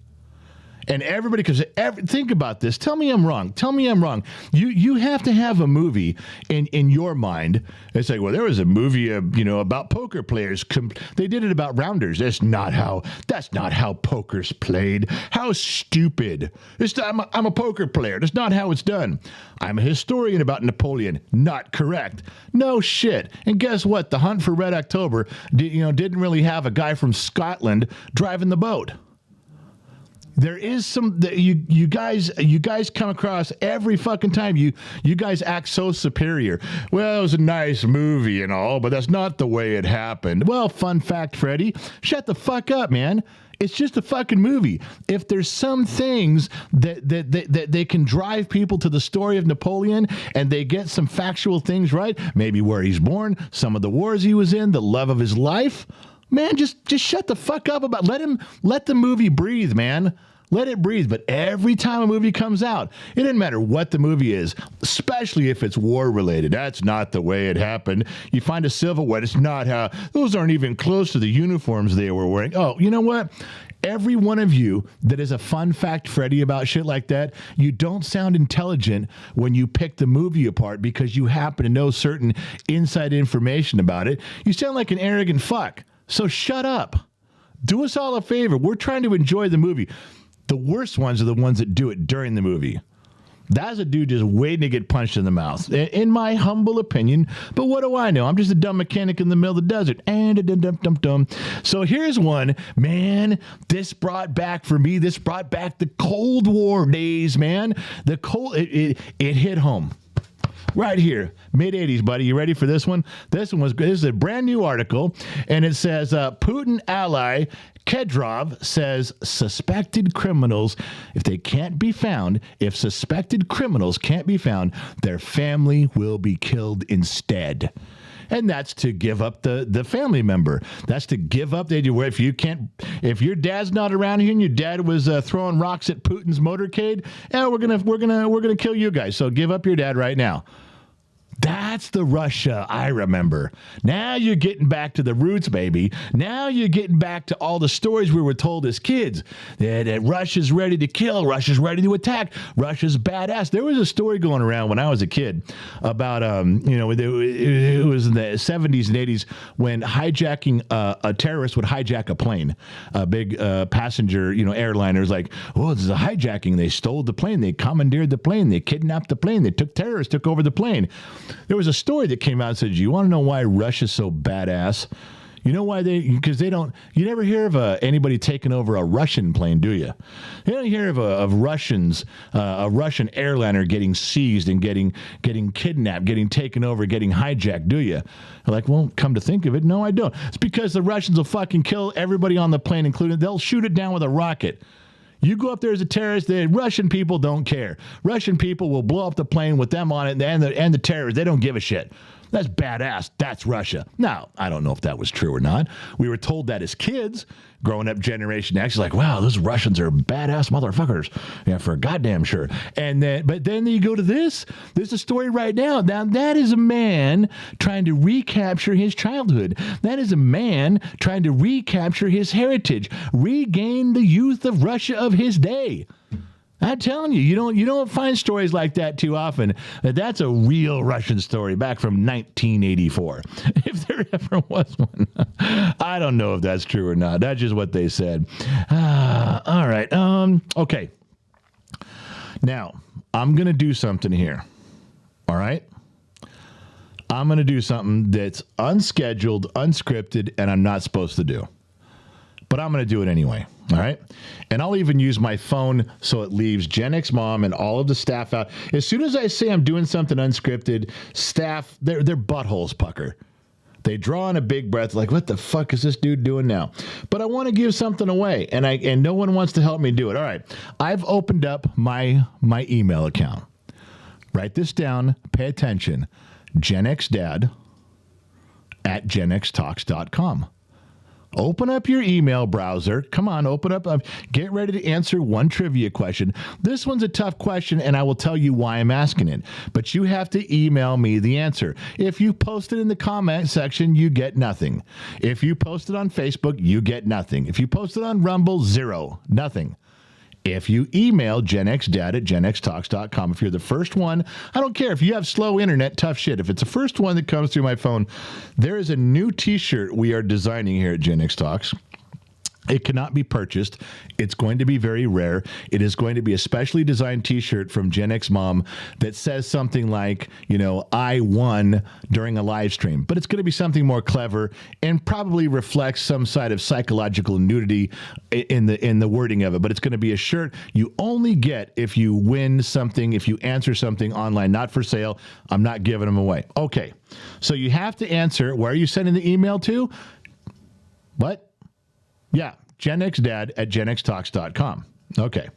[SPEAKER 1] And everybody, because think about this. Tell me I'm wrong. Tell me I'm wrong. You have to have a movie in your mind. It's like, well, there was a movie, about poker players. They did it about rounders. That's not how poker's played. How stupid! I'm a poker player. That's not how it's done. I'm a historian about Napoleon. Not correct. No shit. And guess what? The Hunt for Red October, didn't really have a guy from Scotland driving the boat. There is some you guys come across every fucking time. You guys act so superior. Well, it was a nice movie and all, but that's not the way it happened. Well, fun fact, Freddie, shut the fuck up, man. It's just a fucking movie. If there's some things that they can drive people to the story of Napoleon and they get some factual things right, maybe where he's born, some of the wars he was in, the love of his life. Man, just shut the fuck up about let the movie breathe, man. Let it breathe. But every time a movie comes out, it doesn't matter what the movie is, especially if it's war related. That's not the way it happened. You find a civil war, it's not how, those aren't even close to the uniforms they were wearing. Oh, you know what? Every one of you that is a fun fact, Freddie, about shit like that, you don't sound intelligent when you pick the movie apart because you happen to know certain inside information about it. You sound like an arrogant fuck. So shut up. Do us all a favor. We're trying to enjoy the movie. The worst ones are the ones that do it during the movie. That's a dude just waiting to get punched in the mouth, in my humble opinion. But what do I know? I'm just a dumb mechanic in the middle of the desert. So here's one. Man, this brought back the Cold War days, man. It hit home. Right here, mid-'80s, buddy. You ready for this one? This is a brand new article, and it says, Putin ally Kedrov says if suspected criminals can't be found, their family will be killed instead. And that's to give up the family member. That's to give up if your dad's not around here and your dad was throwing rocks at Putin's motorcade, we're gonna kill you guys. So give up your dad right now. That's the Russia I remember. Now you're getting back to the roots, baby. Now you're getting back to all the stories we were told as kids. That Russia's ready to kill. Russia's ready to attack. Russia's badass. There was a story going around when I was a kid about, it was in the 70s and 80s when hijacking, a terrorist would hijack a plane, a big passenger, airliner. It was like, oh, this is a hijacking. They stole the plane. They commandeered the plane. They kidnapped the plane. They took over the plane. There was a story that came out and said, you want to know why Russia's so badass? You know why because they don't, you never hear of anybody taking over a Russian plane, do you? You don't hear of Russians, a Russian airliner getting seized and getting kidnapped, getting taken over, getting hijacked, do you? Like, well, come to think of it, no, I don't. It's because the Russians will fucking kill everybody on the plane, including, they'll shoot it down with a rocket. You go up there as a terrorist, the Russian people don't care. Russian people will blow up the plane with them on it and the terrorists. They don't give a shit. That's badass. That's Russia. Now, I don't know if that was true or not. We were told that as kids, growing up Generation X, like, wow, those Russians are badass motherfuckers. Yeah, for goddamn sure. But then you go to this. There's a story right now. Now, that is a man trying to recapture his childhood. That is a man trying to recapture his heritage, regain the youth of Russia of his day. I'm telling you, you don't find stories like that too often. That's a real Russian story back from 1984. If there ever was one. I don't know if that's true or not. That's just what they said. All right. Okay. Now, I'm going to do something here. All right? I'm going to do something that's unscheduled, unscripted, and I'm not supposed to do. But I'm going to do it anyway. All right. And I'll even use my phone so it leaves Gen X Mom and all of the staff out. As soon as I say I'm doing something unscripted, staff, their buttholes pucker. They draw in a big breath like, what the fuck is this dude doing now? But I want to give something away, and no one wants to help me do it. All right. I've opened up my email account. Write this down. Pay attention. genxdad@genxtalks.com. Open up your email browser. Come on, open up. Get ready to answer one trivia question. This one's a tough question, and I will tell you why I'm asking it. But you have to email me the answer. If you post it in the comment section, you get nothing. If you post it on Facebook, you get nothing. If you post it on Rumble, zero, nothing. If you email genxdad@genxtalks.com, if you're the first one, I don't care if you have slow internet, tough shit. If it's the first one that comes through my phone, there is a new t-shirt we are designing here at Gen X Talks. It cannot be purchased. It's going to be very rare. It is going to be a specially designed t-shirt from Gen X Mom that says something like, I won during a live stream. But it's going to be something more clever and probably reflects some side of psychological nudity in the wording of it. But it's going to be a shirt you only get if you win something, if you answer something online, not for sale. I'm not giving them away. Okay. So you have to answer. Where are you sending the email to? What? Yeah, genxdad@genxtalks.com. Okay.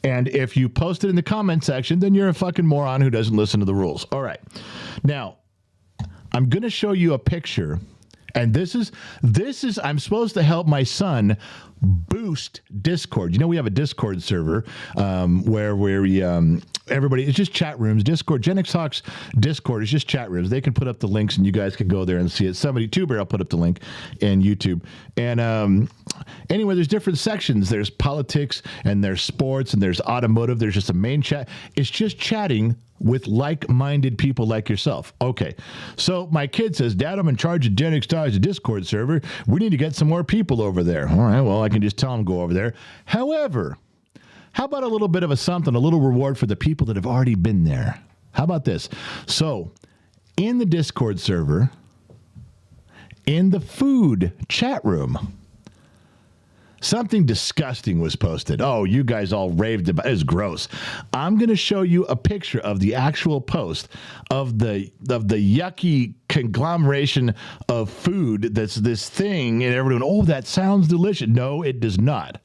[SPEAKER 1] And if you post it in the comment section, then you're a fucking moron who doesn't listen to the rules. All right. Now, I'm going to show you a picture. And this is I'm supposed to help my son boost Discord. We have a Discord server where everybody, it's just chat rooms. Discord, Gen X Talks Discord is just chat rooms. They can put up the links and you guys can go there and see it. Tuber, I'll put up the link in YouTube. And anyway, there's different sections. There's politics and there's sports and there's automotive. There's just a main chat. It's just chatting with like-minded people like yourself. Okay. So my kid says, Dad, I'm in charge of Gen X Talks Discord server. We need to get some more people over there. All right. Well, I can just tell them go over there. However, how about a little bit of a little reward for the people that have already been there? How about this? So in the Discord server, in the food chat room, something disgusting was posted. Oh, you guys all raved about it. It's gross. I'm going to show you a picture of the actual post of the yucky conglomeration of food that's this thing, and everyone, oh, that sounds delicious. No, it does not.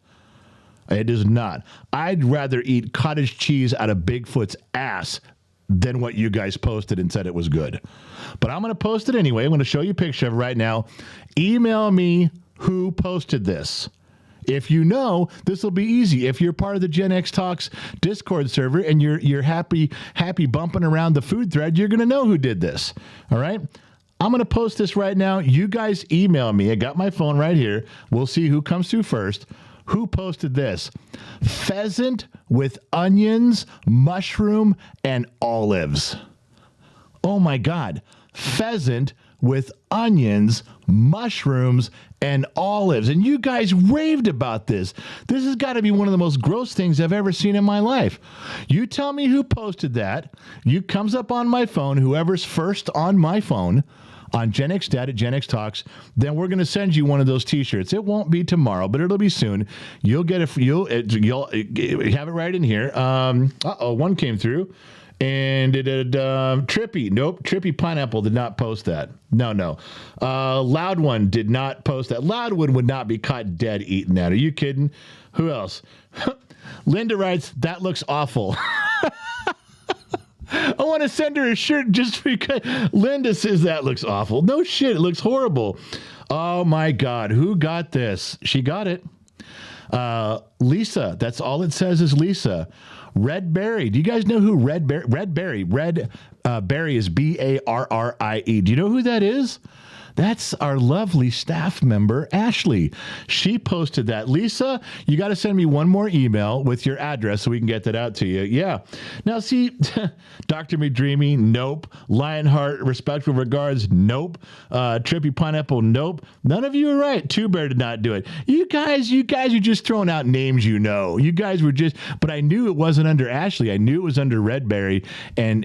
[SPEAKER 1] It does not. I'd rather eat cottage cheese out of Bigfoot's ass than what you guys posted and said it was good. But I'm going to post it anyway. I'm going to show you a picture of it right now. Email me who posted this. If you know, this will be easy. If you're part of the Gen X Talks Discord server and you're happy bumping around the food thread, you're going to know who did this. All right? I'm going to post this right now. You guys email me. I got my phone right here. We'll see who comes through first. Who posted this? Pheasant with onions, mushroom, and olives. Oh my God. Pheasant with onions, mushrooms, and olives. And you guys raved about this. This has got to be one of the most gross things I've ever seen in my life. You tell me who posted that. You comes up on my phone, whoever's first on my phone, on Gen X Dad at Gen X Talks, then we're going to send you one of those T-shirts. It won't be tomorrow, but it'll be soon. You'll get you'll have it right in here. One came through. And it had Trippy. Nope. Trippy Pineapple did not post that. No. Loud One did not post that. Loud One would not be caught dead eating that. Are you kidding? Who else? Linda writes, that looks awful. I want to send her a shirt just because Linda says that looks awful. No shit. It looks horrible. Oh my God. Who got this? She got it. Lisa. That's all it says is Lisa. Red Berry. Do you guys know who Red Berry? Red Berry is Barrie. Do you know who that is? That's our lovely staff member, Ashley. She posted that. Lisa, you got to send me one more email with your address so we can get that out to you. Yeah. Now, see, Dr. McDreamy, nope. Lionheart, respectful regards, nope. Trippy Pineapple, nope. None of you are right. Two Bear did not do it. You guys are just throwing out names you know. You guys were just, but I knew it wasn't under Ashley. I knew it was under Redberry, and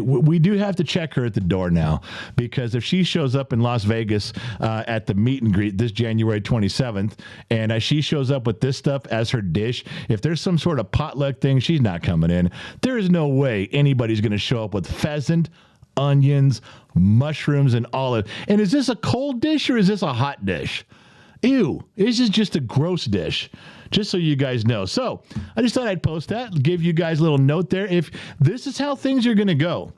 [SPEAKER 1] we do have to check her at the door now, because if she shows up in Las Vegas at the meet and greet this January 27th, and she shows up with this stuff as her dish, if there's some sort of potluck thing, she's not coming in. There is no way anybody's going to show up with pheasant, onions, mushrooms, and olive. And is this a cold dish or is this a hot dish? Ew, this is just a gross dish, just so you guys know. So I just thought I'd post that, give you guys a little note there. If this is how things are going to go,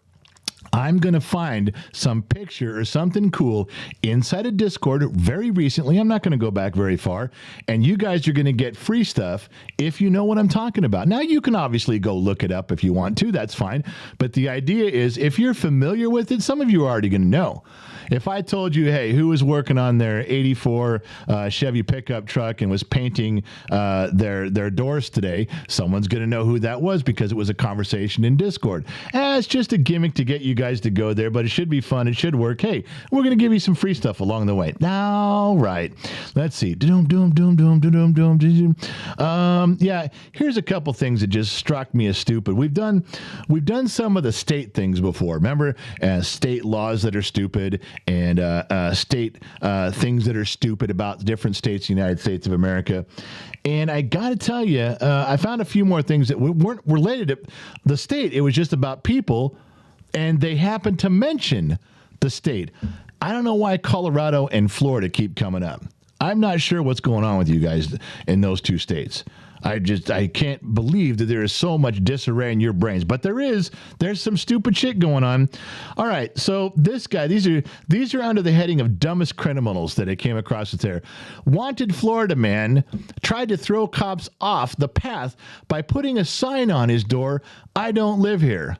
[SPEAKER 1] I'm going to find some picture or something cool inside of Discord very recently. I'm not going to go back very far. And you guys are going to get free stuff if you know what I'm talking about. Now, you can obviously go look it up if you want to. That's fine. But the idea is, if you're familiar with it, some of you are already going to know. If I told you, hey, who was working on their 84 Chevy pickup truck and was painting their doors today, someone's going to know who that was because it was a conversation in Discord. It's just a gimmick to get you guys to go there, but it should be fun. It should work. Hey, we're going to give you some free stuff along the way. All right. Let's see. Yeah, here's a couple things that just struck me as stupid. We've done some of the state things before. Remember, state laws that are stupid, and state things that are stupid about different states in the United States of America. And I got to tell you, I found a few more things that weren't related to the state. It was just about people, and they happened to mention the state. I don't know why Colorado and Florida keep coming up. I'm not sure what's going on with you guys in those two states. I can't believe that there is so much disarray in your brains, but there's some stupid shit going on. All right. So this guy, these are under the heading of dumbest criminals that I came across there. Wanted Florida man tried to throw cops off the path by putting a sign on his door, "I don't live here."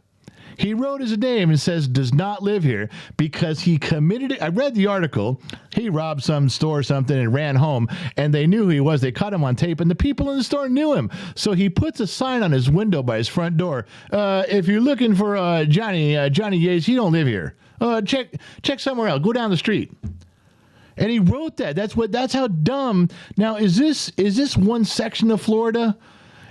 [SPEAKER 1] He wrote his name and says does not live here because he committed it. I read the article. He robbed some store or something and ran home, and they knew who he was. They caught him on tape, and the people in the store knew him. So he puts a sign on his window by his front door. If you're looking for Johnny Yates, he don't live here. Check somewhere else. Go down the street. And he wrote that. That's how dumb. Now, is this one section of Florida?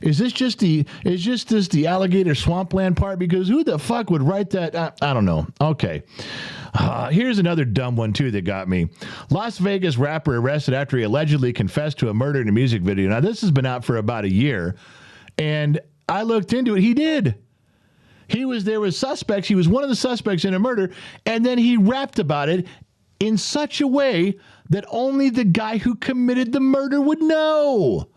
[SPEAKER 1] Is this just the alligator swampland part? Because who the fuck would write that? I don't know. Okay. Here's another dumb one, too, that got me. Las Vegas rapper arrested after he allegedly confessed to a murder in a music video. Now, this has been out for about a year, and I looked into it. He did. There was suspects. He was one of the suspects in a murder, and then he rapped about it in such a way that only the guy who committed the murder would know.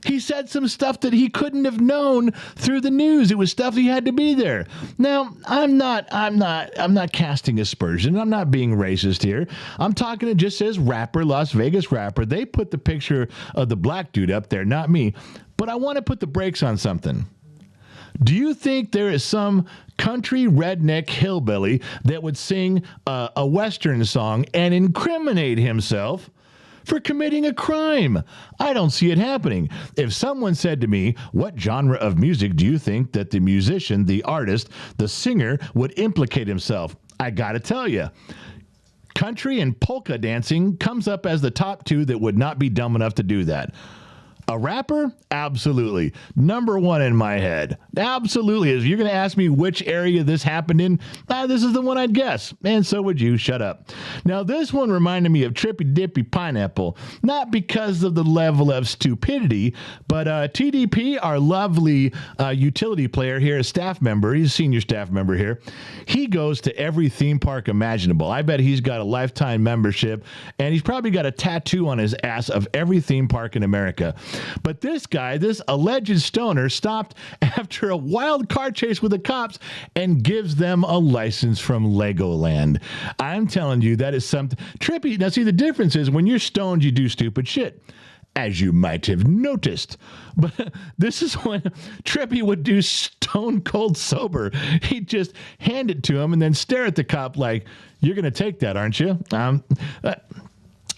[SPEAKER 1] He said some stuff that he couldn't have known through the news. It was stuff he had to be there. Now, I'm not casting aspersion. I'm not being racist here. I'm talking, it just says rapper, Las Vegas rapper. They put the picture of the black dude up there, not me. But I want to put the brakes on something. Do you think there is some country redneck hillbilly that would sing a Western song and incriminate himself for committing a crime? I don't see it happening. If someone said to me, what genre of music do you think that the musician, the artist, the singer would implicate himself? I gotta tell you, country and polka dancing comes up as the top two that would not be dumb enough to do that. A rapper? Absolutely. Number one in my head. Absolutely. If you're going to ask me which area this happened in, this is the one I'd guess. And so would you. Shut up. Now, this one reminded me of Trippy Dippy Pineapple, not because of the level of stupidity, but TDP, our lovely utility player here, a staff member, he's a senior staff member here, he goes to every theme park imaginable. I bet he's got a lifetime membership, and he's probably got a tattoo on his ass of every theme park in America. But this guy, this alleged stoner, stopped after a wild car chase with the cops and gives them a license from Legoland. I'm telling you, that is something trippy. Now, see, the difference is when you're stoned, you do stupid shit, as you might have noticed. But this is when Trippy would do stone cold sober. He'd just hand it to him and then stare at the cop like, you're going to take that, aren't you?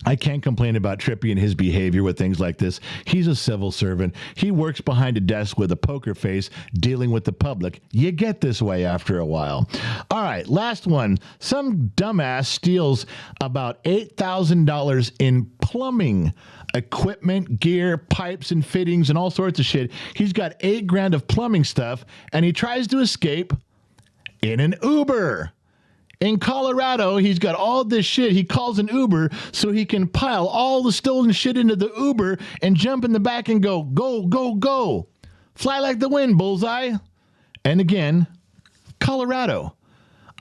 [SPEAKER 1] I can't complain about Trippy and his behavior with things like this. He's a civil servant. He works behind a desk with a poker face dealing with the public. You get this way after a while. All right, last one. Some dumbass steals about $8,000 in plumbing equipment, gear, pipes and fittings and all sorts of shit. He's got $8,000 of plumbing stuff and he tries to escape in an Uber. In Colorado, he's got all this shit. He calls an Uber so he can pile all the stolen shit into the Uber and jump in the back and go, go, go, go. Fly like the wind, bullseye. And again, Colorado.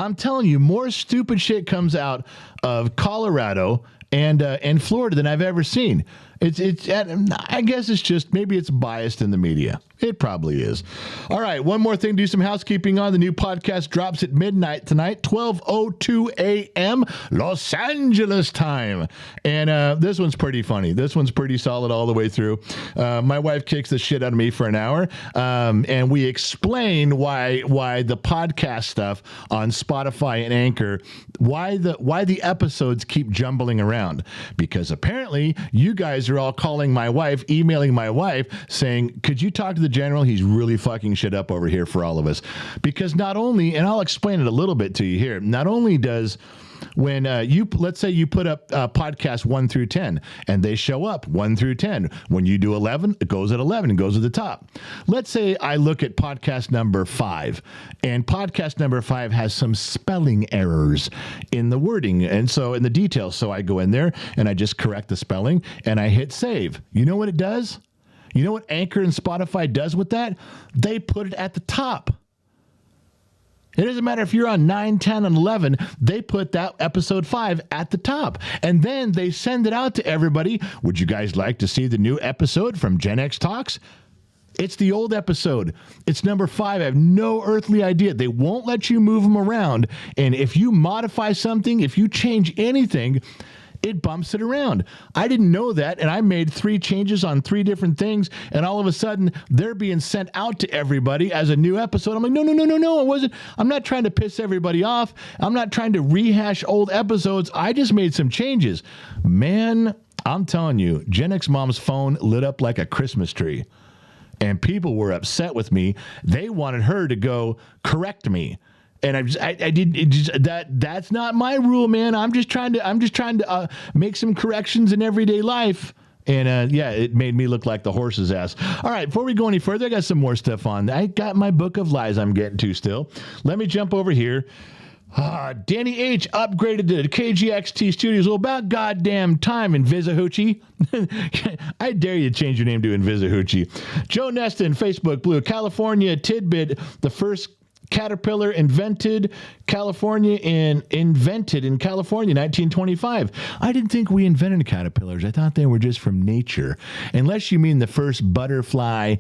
[SPEAKER 1] I'm telling you, more stupid shit comes out of Colorado and Florida than I've ever seen. I guess it's just, maybe it's biased in the media. It probably is. All right, one more thing, do some housekeeping on. The new podcast drops at midnight tonight, 12:02 a.m. Los Angeles time. And this one's pretty funny. This one's pretty solid all the way through. My wife kicks the shit out of me for an hour, and we explain why the podcast stuff on Spotify and Anchor, why the episodes keep jumbling around. Because apparently you guys are all calling my wife, emailing my wife, saying, could you talk to the general? He's really fucking shit up over here for all of us. Because not only, and I'll explain it a little bit to you here, not only does when let's say you put up podcast 1 through 10 and they show up 1 through 10. When you do 11, it goes at 11 and goes at the top. Let's say I look at podcast number 5 and podcast number 5 has some spelling errors in the wording and so in the details. So I go in there and I just correct the spelling and I hit save. You know what it does? You know what Anchor and Spotify does with that? They put it at the top. It doesn't matter if you're on 9, 10, and 11, they put that episode 5 at the top. And then they send it out to everybody. Would you guys like to see the new episode from Gen X Talks? It's the old episode. It's number 5. I have no earthly idea. They won't let you move them around. And if you modify something, if you change anything, it bumps it around. I didn't know that, and I made 3 changes on 3 different things, and all of a sudden, they're being sent out to everybody as a new episode. I'm like, no, I wasn't. I'm not trying to piss everybody off. I'm not trying to rehash old episodes. I just made some changes. Man, I'm telling you, Gen X Mom's phone lit up like a Christmas tree, and people were upset with me. They wanted her to go correct me. And that's not my rule, man. I'm just trying to make some corrections in everyday life. And it made me look like the horse's ass. All right, before we go any further, I got some more stuff on. I got my book of lies I'm getting to still. Let me jump over here. Danny H. upgraded to KGXT Studios. Well, about goddamn time, Invisihuchi. I dare you to change your name to Invisihuchi. Joe Neston, Facebook Blue. California Tidbit, the first Caterpillar invented in California, 1925. I didn't think we invented caterpillars. I thought they were just from nature. Unless you mean the first butterfly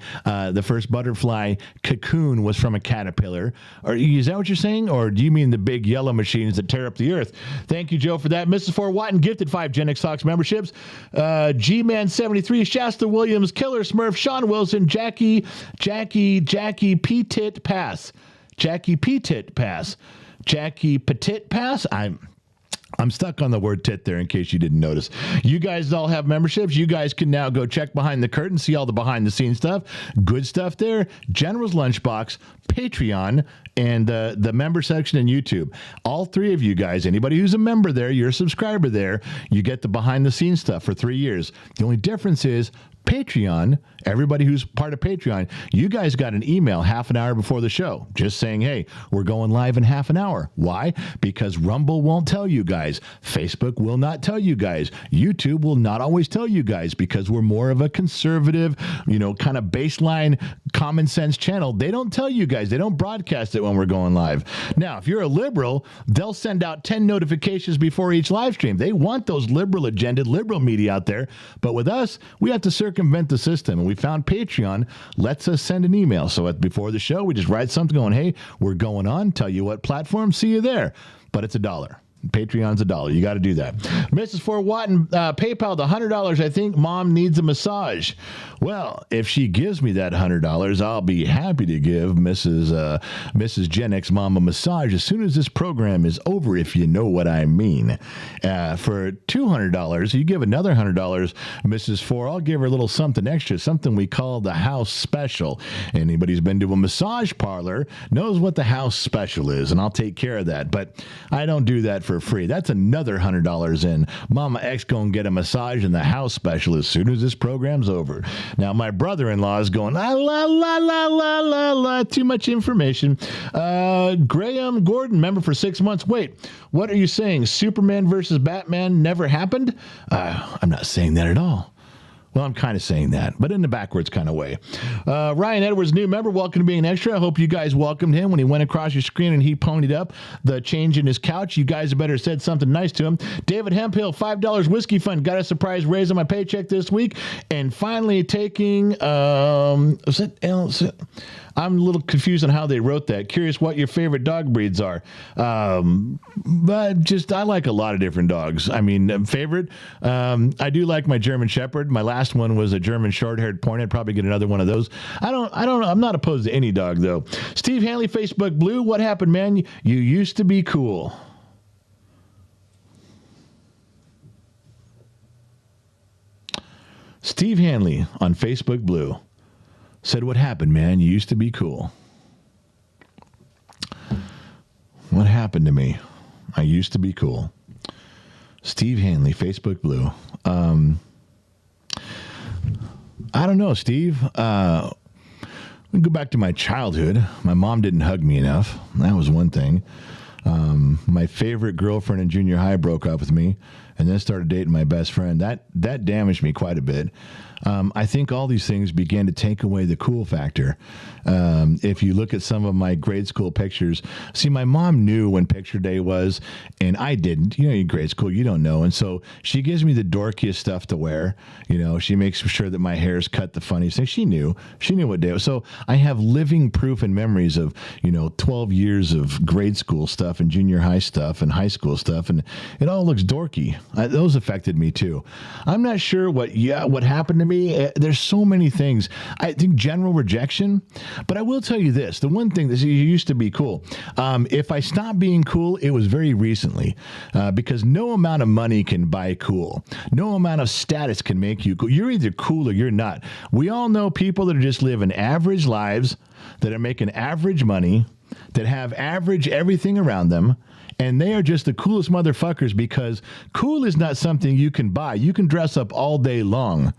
[SPEAKER 1] cocoon was from a caterpillar. Or is that what you're saying? Or do you mean the big yellow machines that tear up the earth? Thank you, Joe, for that. Mrs. Fort Watton gifted 5 Gen X Talks memberships. G-Man73, Shasta Williams, Killer Smurf, Sean Wilson, Jackie P-Tit Pass. Jackie P-Tit Pass. Jackie Petit Pass. I'm stuck on the word tit there in case you didn't notice. You guys all have memberships. You guys can now go check behind the curtain, see all the behind the scenes stuff. Good stuff there. General's Lunchbox, Patreon, and the member section in YouTube. All 3 of you guys, anybody who's a member there, you're a subscriber there, you get the behind the scenes stuff for 3 years. The only difference is Patreon, everybody who's part of Patreon, you guys got an email half an hour before the show just saying, hey, we're going live in half an hour. Why? Because Rumble won't tell you guys. Facebook will not tell you guys. YouTube will not always tell you guys because we're more of a conservative, kind of baseline common sense channel. They don't tell you guys. They don't broadcast it when we're going live. Now, if you're a liberal, they'll send out 10 notifications before each live stream. They want those liberal agenda, liberal media out there. But with us, we have to circumvent the system, and we found Patreon lets us send an email. So before the show, we just write something going, hey, we're going on, tell you what platform, see you there. But it's $1. Patreon's $1. You got to do that. Mrs. Fort Watton, PayPal the $100. I think mom needs a massage. Well, if she gives me that $100, I'll be happy to give Mrs. Gen X mom a massage as soon as this program is over, if you know what I mean. For $200, you give another $100, Mrs. Fort. I'll give her a little something extra, something we call the house special. Anybody who's been to a massage parlor knows what the house special is, and I'll take care of that. But I don't do that for free. That's another $100 in. Mama X gonna get a massage in the house special as soon as this program's over. Now, my brother-in-law is going, la, la, la, la, la, la, la, too much information. Graham Gordon, member for 6 months. Wait, what are you saying? Superman versus Batman never happened? I'm not saying that at all. Well, I'm kind of saying that, but in the backwards kind of way. Ryan Edwards, new member, welcome to being an extra. I hope you guys welcomed him when he went across your screen and he ponied up the change in his couch. You guys better said something nice to him. David Hemphill, $5 whiskey fund. Got a surprise raise on my paycheck this week. And finally taking, I'm a little confused on how they wrote that. Curious what your favorite dog breeds are. But I like a lot of different dogs. I mean, favorite, I do like my German Shepherd. My last one was a German short-haired pointer. I'd probably get another one of those. I don't know. I'm not opposed to any dog, though. Steve Hanley, Facebook Blue. What happened, man? You used to be cool. Steve Hanley on Facebook Blue said, what happened, man? You used to be cool. What happened to me? I used to be cool. Steve Hanley, Facebook Blue. I don't know, Steve. We go back to my childhood. My mom didn't hug me enough. That was one thing. My favorite girlfriend in junior high broke up with me and then started dating my best friend. That damaged me quite a bit. I think all these things began to take away the cool factor. If you look at some of my grade school pictures, see, my mom knew when picture day was, and I didn't. In grade school, you don't know. And so she gives me the dorkiest stuff to wear. She makes sure that my hair's cut the funniest thing. She knew what day it was. So I have living proof and memories of, 12 years of grade school stuff and junior high stuff and high school stuff. And it all looks dorky. Those affected me too. I'm not sure what happened to me. There's so many things. I think general rejection, but I will tell you this. The one thing that you used to be cool. If I stopped being cool, it was very recently, because no amount of money can buy cool. No amount of status can make you cool. You're either cool or you're not. We all know people that are just living average lives, that are making average money, that have average everything around them. And they are just the coolest motherfuckers because cool is not something you can buy. You can dress up all day long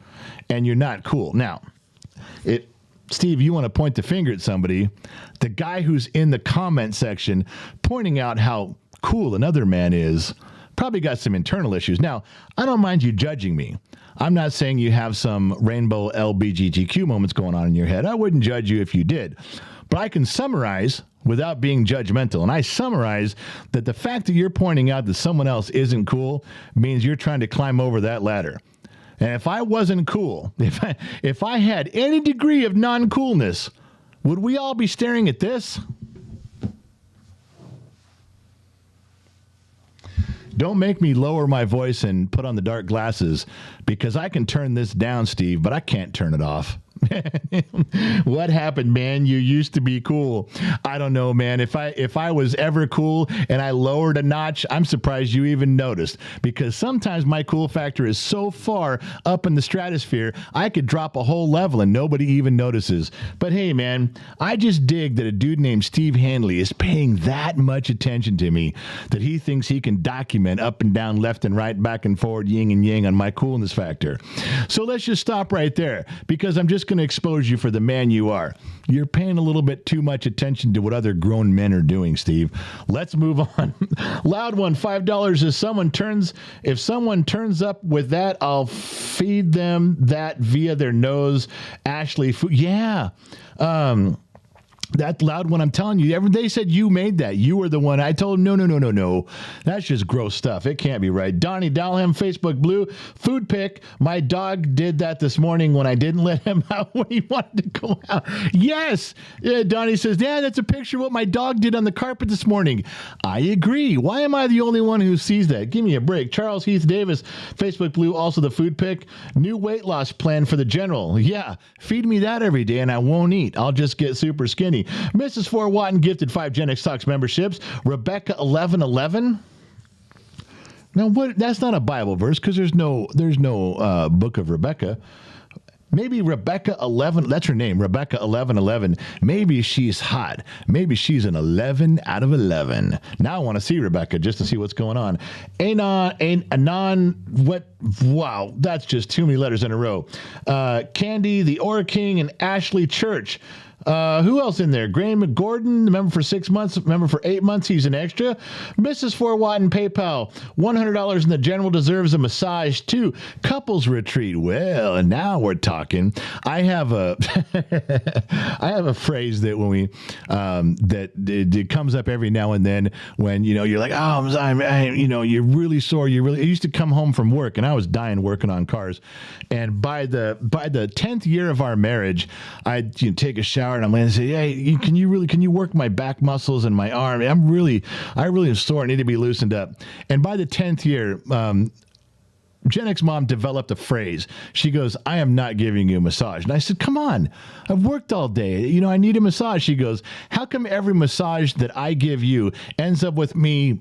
[SPEAKER 1] and you're not cool. Now, Steve, you want to point the finger at somebody, the guy who's in the comment section pointing out how cool another man is probably got some internal issues. Now, I don't mind you judging me. I'm not saying you have some rainbow LBGTQ moments going on in your head. I wouldn't judge you if you did. But I can summarize without being judgmental. And I summarize that the fact that you're pointing out that someone else isn't cool means you're trying to climb over that ladder. And if I wasn't cool, if I had any degree of non-coolness, would we all be staring at this? Don't make me lower my voice and put on the dark glasses, because I can turn this down, Steve, but I can't turn it off. What happened, man? You used to be cool. I don't know, man. If I was ever cool and I lowered a notch, I'm surprised you even noticed, because sometimes my cool factor is so far up in the stratosphere, I could drop a whole level and nobody even notices. But hey, man, I just dig that a dude named Steve Hanley is paying that much attention to me, that he thinks he can document up and down, left and right, back and forward, yin and yang on my coolness factor. So let's just stop right there, because I'm just going to expose you for the man you are. You're paying a little bit too much attention to what other grown men are doing, Steve. Let's move on. Loud one, $5. If someone turns up with that, I'll feed them that via their nose. Ashley, yeah. That loud one, I'm telling you, they said you made that. You were the one. I told them, no. That's just gross stuff. It can't be right. Donnie Dalham, Facebook Blue, food pick. My dog did that this morning when I didn't let him out when he wanted to go out. Yes. Yeah, Donnie says, yeah, that's a picture of what my dog did on the carpet this morning. I agree. Why am I the only one who sees that? Give me a break. Charles Heath Davis, Facebook Blue, also the food pick. New weight loss plan for the general. Yeah, feed me that every day and I won't eat. I'll just get super skinny. Mrs. 4 Watton gifted 5 Gen X Talks memberships. Rebecca 1111. Now, what? That's not a Bible verse, because there's no book of Rebecca. Maybe Rebecca 11. That's her name, Rebecca 1111. Maybe she's hot. Maybe she's an 11 out of 11. Now I want to see Rebecca just to see what's going on. Anon. What? Wow, that's just too many letters in a row. Candy, the Aura King, and Ashley Church. Who else in there? Graham McGordon, member for 6 months, member for 8 months. He's an extra. Mrs. 4 Watton, PayPal, $100, and the general deserves a massage too. Couples retreat. Well, and now we're talking. I have a phrase that when we that it comes up every now and then when you're like, you're really sore. I used to come home from work and I was dying working on cars, and by the 10th year of our marriage, I'd take a shower. And I'm going to say, hey, can you work my back muscles and my arm? I really am sore. I need to be loosened up. And by the 10th year, Gen X mom developed a phrase. She goes, I am not giving you a massage. And I said, come on, I've worked all day. I need a massage. She goes, how come every massage that I give you ends up with me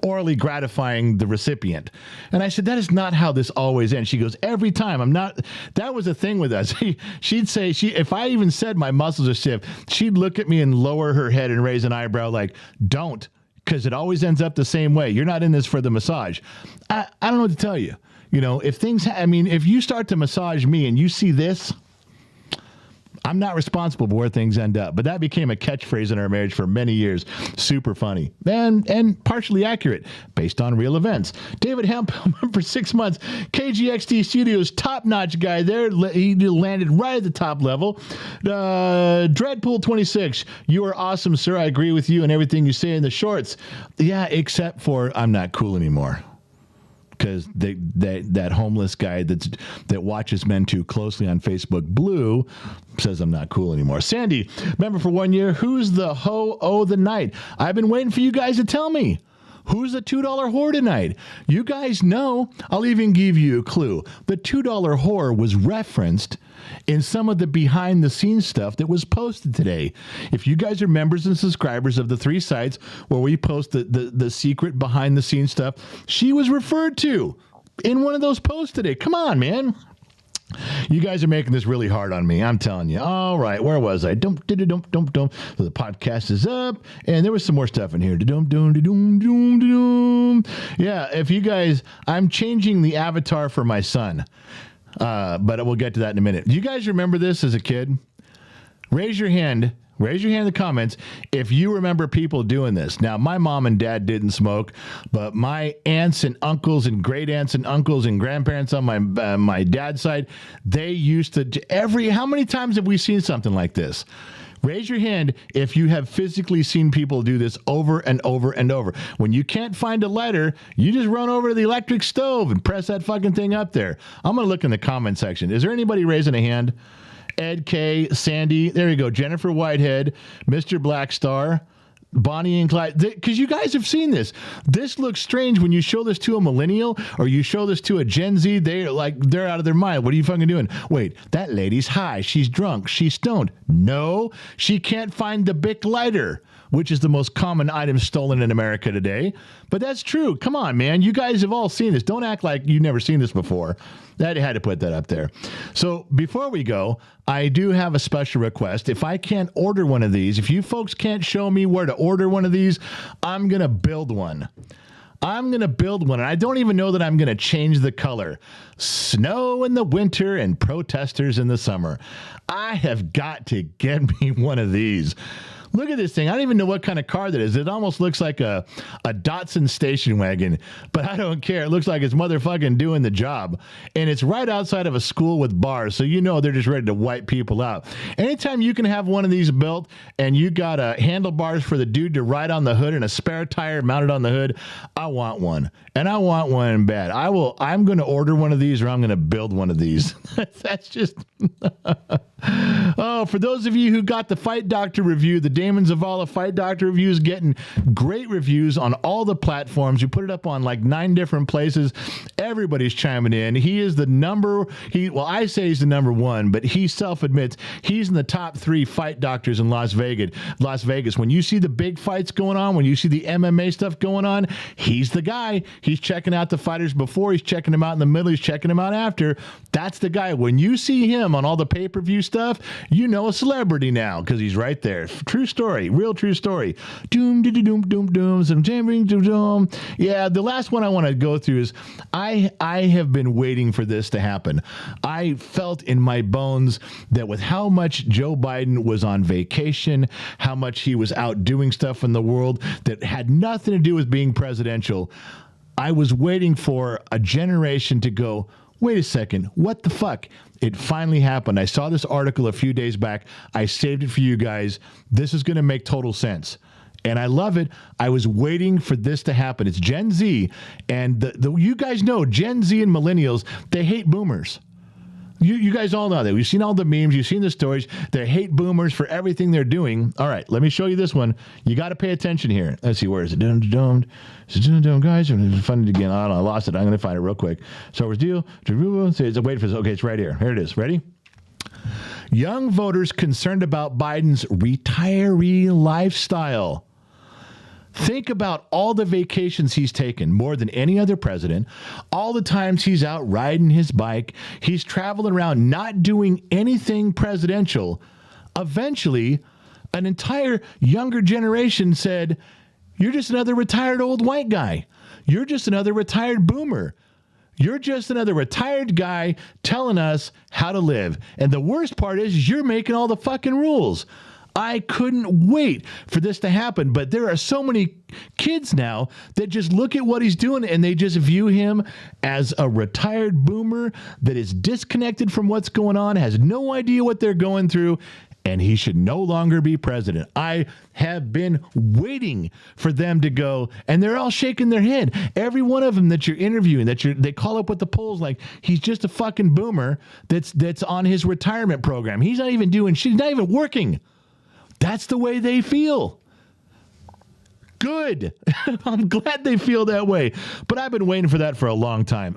[SPEAKER 1] orally gratifying the recipient? And I said, that is not how this always ends. She goes, every time. That was a thing with us. She'd say, if I even said my muscles are stiff, she'd look at me and lower her head and raise an eyebrow like, don't, because it always ends up the same way. You're not in this for the massage. I don't know what to tell you. If you start to massage me and you see this, I'm not responsible for where things end up. But that became a catchphrase in our marriage for many years. Super funny and partially accurate based on real events. David Hemp for 6 months. KGXT Studios top-notch guy there. He landed right at the top level. Dreadpool 26. You are awesome, sir. I agree with you and everything you say in the shorts. Yeah, except for I'm not cool anymore. Because that homeless guy that watches men too closely on Facebook Blue says I'm not cool anymore. Sandy, member for 1 year. Who's the hoe of the night? I've been waiting for you guys to tell me. Who's the $2 whore tonight? You guys know. I'll even give you a clue. The $2 whore was referenced in some of the behind-the-scenes stuff that was posted today. If you guys are members and subscribers of the 3 sites where we post the secret behind-the-scenes stuff, she was referred to in one of those posts today. Come on, man. You guys are making this really hard on me. I'm telling you. All right, where was I? So the podcast is up, and there was some more stuff in here. Yeah, if you guys, I'm changing the avatar for my son, but we'll get to that in a minute. Do you guys remember this as a kid? Raise your hand. Raise your hand in the comments if you remember people doing this. Now, my mom and dad didn't smoke, but my aunts and uncles and great aunts and uncles and grandparents on my dad's side, they used to how many times have we seen something like this? Raise your hand if you have physically seen people do this over and over and over. When you can't find a lighter, you just run over to the electric stove and press that fucking thing up there. I'm going to look in the comment section. Is there anybody raising a hand? Ed K, Sandy, there you go. Jennifer Whitehead, Mr. Blackstar, Bonnie and Clyde, because you guys have seen this. This looks strange when you show this to a millennial or you show this to a Gen Z. They're out of their mind. What are you fucking doing? Wait, that lady's high. She's drunk. She's stoned. No, she can't find the Bic lighter, which is the most common item stolen in America today. But that's true. Come on, man. You guys have all seen this. Don't act like you've never seen this before. I had to put that up there. So before we go, I do have a special request. If I can't order one of these, if you folks can't show me where to order one of these, I'm going to build one. And I don't even know that I'm going to change the color. Snow in the winter and protesters in the summer. I have got to get me one of these. Look at this thing. I don't even know what kind of car that is. It almost looks like a Datsun station wagon, but I don't care. It looks like it's motherfucking doing the job. And it's right outside of a school with bars, so you know they're just ready to wipe people out. Anytime you can have one of these built and you got handlebars for the dude to ride on the hood and a spare tire mounted on the hood, I want one. And I want one bad. I'm going to order one of these or I'm going to build one of these. That's just... Oh, for those of you who got the Fight Doctor review, the Damon Zavala Fight Doctor review is getting great reviews on all the platforms. You put it up on like 9 different places. Everybody's chiming in. He is the I say he's the number 1, but he self-admits he's in the top 3 fight doctors in Las Vegas. When you see the big fights going on, when you see the MMA stuff going on, he's the guy. He's checking out the fighters before, he's checking them out in the middle, he's checking them out after. That's the guy. When you see him on all the pay-per-view stuff, you know a celebrity now because he's right there. True story, real true story. Doom, doom, doom, doom, doom, some jamming, doom, doom. Yeah, the last one I want to go through is I have been waiting for this to happen. I felt in my bones that with how much Joe Biden was on vacation, how much he was out doing stuff in the world that had nothing to do with being presidential, I was waiting for a generation to go, wait a second, what the fuck? It finally happened. I saw this article a few days back. I saved it for you guys. This is going to make total sense. And I love it. I was waiting for this to happen. It's Gen Z. And you guys know Gen Z and millennials, they hate boomers. You guys all know that. We've seen all the memes. You've seen the stories. They hate boomers for everything they're doing. All right, let me show you this one. You got to pay attention here. Let's see, where is it? Guys, I'm find it again. I don't know, I lost it. I'm going to find it real quick. So it's deal. Wait for this. Okay, it's right here. Here it is. Ready? Young voters concerned about Biden's retiree lifestyle. Think about all the vacations he's taken, more than any other president, all the times he's out riding his bike, he's traveling around not doing anything presidential. Eventually, an entire younger generation said, you're just another retired old white guy. You're just another retired boomer. You're just another retired guy telling us how to live. And the worst part is you're making all the fucking rules. I couldn't wait for this to happen, but there are so many kids now that just look at what he's doing and they just view him as a retired boomer that is disconnected from what's going on, has no idea what they're going through, and he should no longer be president. I have been waiting for them to go, and they're all shaking their head. Every one of them that you're interviewing, they call up with the polls like he's just a fucking boomer that's on his retirement program. He's not even doing shit. He's not even working. That's the way they feel. Good. I'm glad they feel that way. But I've been waiting for that for a long time.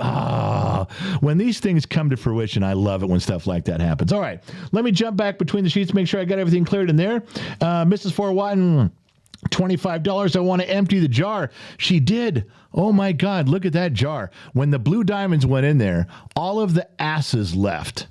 [SPEAKER 1] When these things come to fruition, I love it when stuff like that happens. All right. Let me jump back between the sheets, make sure I got everything cleared in there. Mrs. Fort Watton, $25. I want to empty the jar. She did. Oh, my God. Look at that jar. When the blue diamonds went in there, all of the asses left.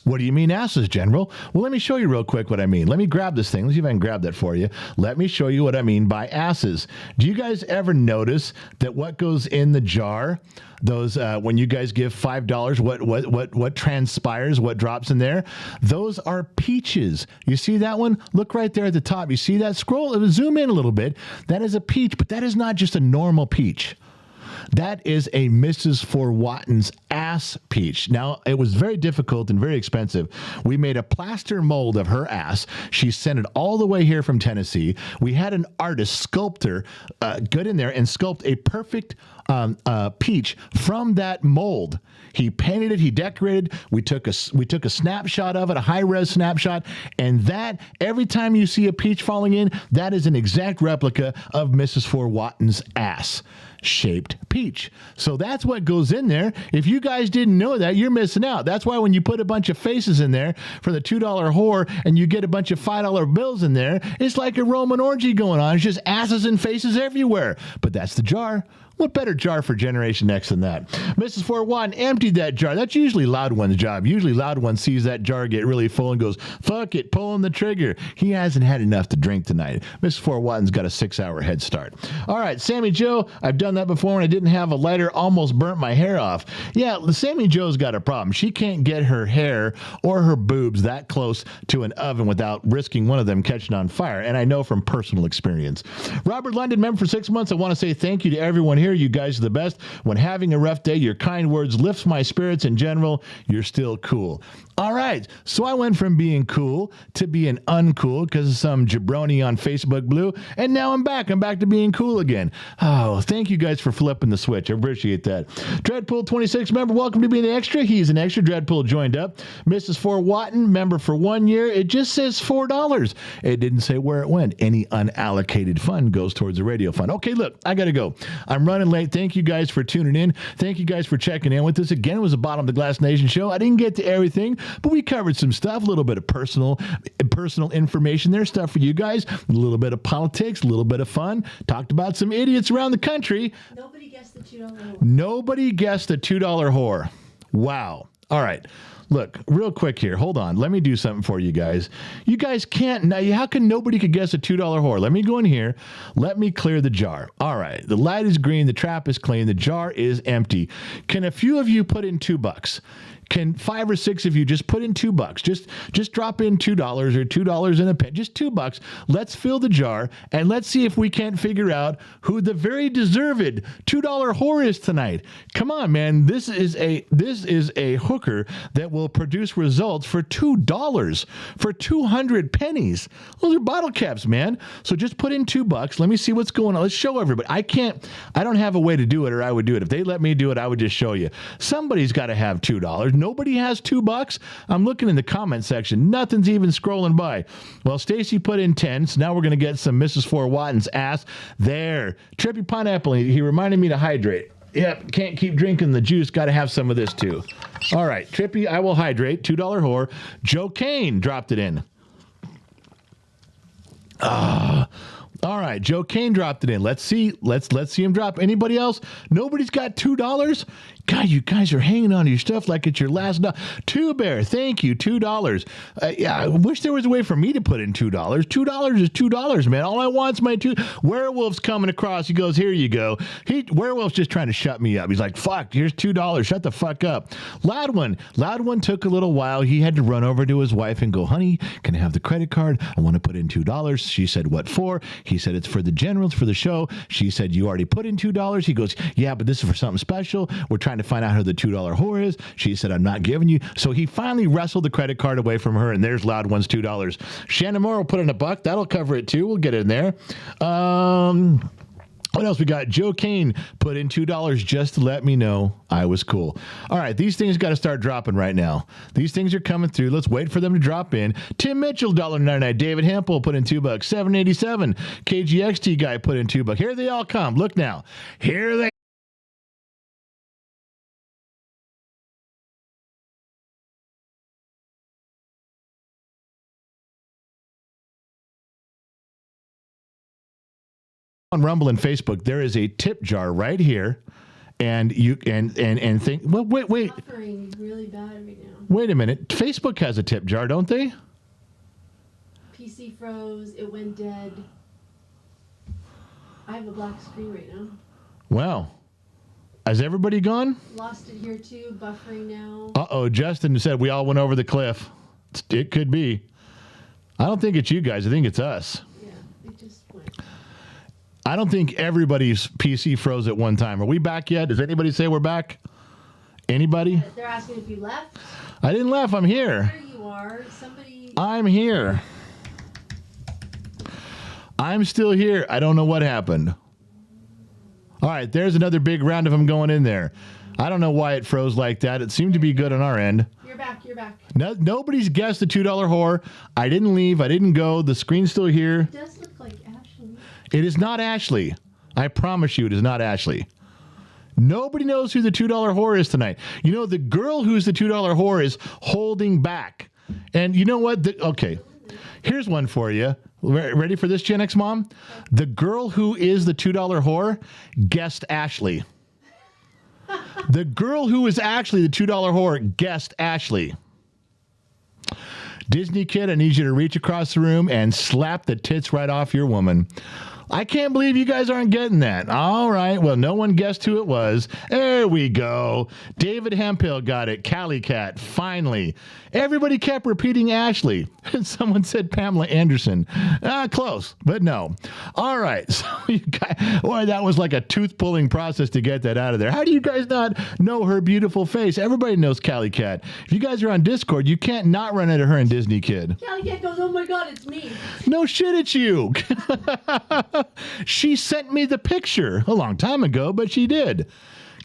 [SPEAKER 1] What do you mean asses, General? Well, let me show you real quick what I mean. Let me grab this thing. Let's see if I can grab that for you. Let me show you what I mean by asses. Do you guys ever notice that what goes in the jar, those when you guys give $5, what transpires, what drops in there? Those are peaches. You see that one? Look right there at the top. You see that? Scroll, zoom in a little bit. That is a peach, but that is not just a normal peach. That is a Mrs. Four Watton's ass peach. Now, it was very difficult and very expensive. We made a plaster mold of her ass. She sent it all the way here from Tennessee. We had an artist, sculptor, get in there and sculpt a perfect peach from that mold. He painted it. He decorated. We took a snapshot of it, a high-res snapshot, and that every time you see a peach falling in, that is an exact replica of Mrs. Four Watton's ass-shaped peach. So that's what goes in there. If you guys didn't know that, you're missing out. That's why when you put a bunch of faces in there for the $2 whore and you get a bunch of $5 bills in there, it's like a Roman orgy going on. It's just asses and faces everywhere. But that's the jar. What better jar for Generation X than that? Mrs. Four Watton emptied that jar. That's usually Loud One's job. Usually Loud One sees that jar get really full and goes, fuck it, pulling the trigger. He hasn't had enough to drink tonight. Mrs. Four Watton's got a 6-hour head start. All right, Sammy Joe, I've done that before and I didn't have a lighter, almost burnt my hair off. Yeah, Sammy Joe's got a problem. She can't get her hair or her boobs that close to an oven without risking one of them catching on fire, and I know from personal experience. Robert London, member for 6 months. I want to say thank you to everyone here. You guys are the best. When having a rough day, your kind words lifts my spirits. In general, you're still cool. All right. So I went from being cool to being uncool because of some jabroni on Facebook Blue. And now I'm back. I'm back to being cool again. Oh, thank you guys for flipping the switch. I appreciate that. Dreadpool 26, member, welcome to being an extra. He's an extra. Dreadpool joined up. Mrs. Four Watton, member for 1 year. It just says $4. It didn't say where it went. Any unallocated fund goes towards the radio fund. Okay, look, I got to go. I'm running late. Thank you guys for tuning in. Thank you guys for checking in with us. Again, it was a Bottom of the Glass Nation show. I didn't get to everything, but we covered some stuff, a little bit of personal information there, stuff for you guys, a little bit of politics, a little bit of fun. Talked about some idiots around the country.
[SPEAKER 2] Nobody guessed the $2 whore.
[SPEAKER 1] Nobody guessed a $2 whore. Wow. All right. Look, real quick here. Hold on. Let me do something for you guys. You guys can't. Now, how can nobody could guess a $2 whore? Let me go in here. Let me clear the jar. All right. The light is green. The trap is clean. The jar is empty. Can a few of you put in $2? Can 5 or 6 of you just put in $2? Just drop in $2 or $2 and a penny. Just $2. Let's fill the jar and let's see if we can't figure out who the very deserved $2 whore is tonight. Come on, man. This is a hooker that will produce results for $2 for 200 pennies. Those are bottle caps, man. So just put in $2. Let me see what's going on. Let's show everybody. I don't have a way to do it, or I would do it. If they let me do it, I would just show you. Somebody's got to have $2. Nobody has $2. I'm looking in the comment section. Nothing's even scrolling by. Well, Stacy put in 10, so now we're going to get some Mrs. Four Watton's ass. There. Trippy Pineapple, he reminded me to hydrate. Yep, can't keep drinking the juice. Got to have some of this, too. All right, Trippy, I will hydrate. $2 whore. Joe Kane dropped it in. All right, Joe Kane dropped it in. Let's see him drop. Anybody else? Nobody's got $2? God, you guys are hanging on to your stuff like it's your last dollar. Two Bear, thank you, $2. Yeah, I wish there was a way for me to put in $2. $2 is $2, man. All I want is my two. Werewolf's coming across. He goes, here you go. Werewolf's just trying to shut me up. He's like, fuck, here's $2. Shut the fuck up. Loud one took a little while. He had to run over to his wife and go, honey, can I have the credit card? I want to put in $2. She said, what for? He said, it's for the generals, for the show. She said, you already put in $2. He goes, yeah, but this is for something special. We're trying to find out who the $2 whore is. She said, I'm not giving you. So he finally wrestled the credit card away from her, and there's Loud One's $2. Shannon Moore will put in $1. That'll cover it too. We'll get it in there. What else we got? Joe Kane put in $2 just to let me know I was cool. All right, these things got to start dropping right now. These things are coming through. Let's wait for them to drop in. Tim Mitchell, $1.99. David Hempel put in $2. $7.87. KGXT guy put in $2. Here they all come. Look now. Here they on Rumble and Facebook. There is a tip jar right here. And you and think, well, wait.
[SPEAKER 2] Buffering really bad right now.
[SPEAKER 1] Wait a minute. Facebook has a tip jar, don't they?
[SPEAKER 2] PC froze. It went dead. I have a black screen right now.
[SPEAKER 1] Wow. Has everybody gone?
[SPEAKER 2] Lost it here too. Buffering now.
[SPEAKER 1] Uh-oh. Justin said we all went over the cliff. It could be. I don't think it's you guys. I think it's us.
[SPEAKER 2] Yeah, it just went.
[SPEAKER 1] I don't think everybody's PC froze at one time. Are we back yet? Does anybody say we're back? Anybody?
[SPEAKER 2] They're asking if you left.
[SPEAKER 1] I didn't laugh. I'm here.
[SPEAKER 2] There you are. Somebody.
[SPEAKER 1] I'm here. I'm still here. I don't know what happened. All right, there's another big round of them going in there. I don't know why it froze like that. It seemed to be good on our end.
[SPEAKER 2] You're back. You're back.
[SPEAKER 1] No, nobody's guessed the $2 whore. I didn't leave. I didn't go. The screen's still here.
[SPEAKER 2] It does look like Ashley.
[SPEAKER 1] It is not Ashley. I promise you it is not Ashley. Nobody knows who the $2 whore is tonight. You know, the girl who's the $2 whore is holding back. And you know what? Okay, here's one for you. Ready for this, Gen X mom? The girl who is the $2 whore guessed Ashley. The girl who is actually the $2 whore guessed Ashley. Disney kid, I need you to reach across the room and slap the tits right off your woman. I can't believe you guys aren't getting that. All right. Well, no one guessed who it was. There we go. David Hemphill got it. Cali Cat. Finally. Everybody kept repeating Ashley. Someone said Pamela Anderson. Close, but no. All right. So you guys, boy, that was like a tooth pulling process to get that out of there. How do you guys not know her beautiful face? Everybody knows Cali Cat. If you guys are on Discord, you can't not run into her and Disney Kid.
[SPEAKER 2] Cali Cat goes, oh my God, it's me.
[SPEAKER 1] No shit, it's you. She sent me the picture a long time ago, but she did.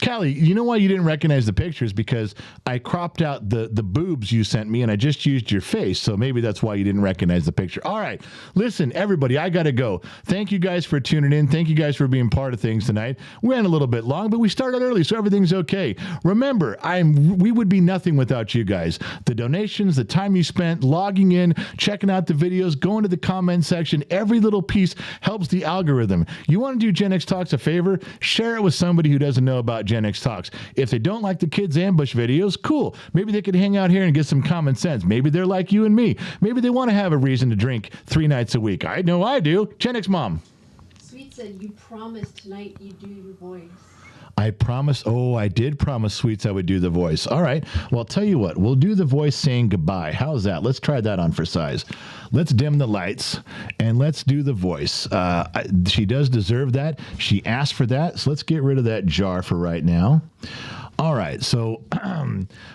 [SPEAKER 1] Callie, you know why you didn't recognize the pictures? Because I cropped out the boobs you sent me and I just used your face. So maybe that's why you didn't recognize the picture. All right. Listen, everybody, I got to go. Thank you guys for tuning in. Thank you guys for being part of things tonight. We ran a little bit long, but we started early, so everything's okay. Remember, we would be nothing without you guys. The donations, the time you spent logging in, checking out the videos, going to the comment section, every little piece helps the algorithm. You want to do Gen X Talks a favor? Share it with somebody who doesn't know about Gen X Talks. If they don't like the kids ambush videos, cool. Maybe they could hang out here and get some common sense. Maybe they're like you and me. Maybe they want to have a reason to drink 3 nights a week. I know I do. Gen X Mom.
[SPEAKER 2] Sweet said you promised tonight you'd do your voice.
[SPEAKER 1] I promise. Oh, I did promise Sweets I would do the voice. All right. Well, I'll tell you what. We'll do the voice saying goodbye. How's that? Let's try that on for size. Let's dim the lights and let's do the voice. She does deserve that. She asked for that. So let's get rid of that jar for right now. All right, so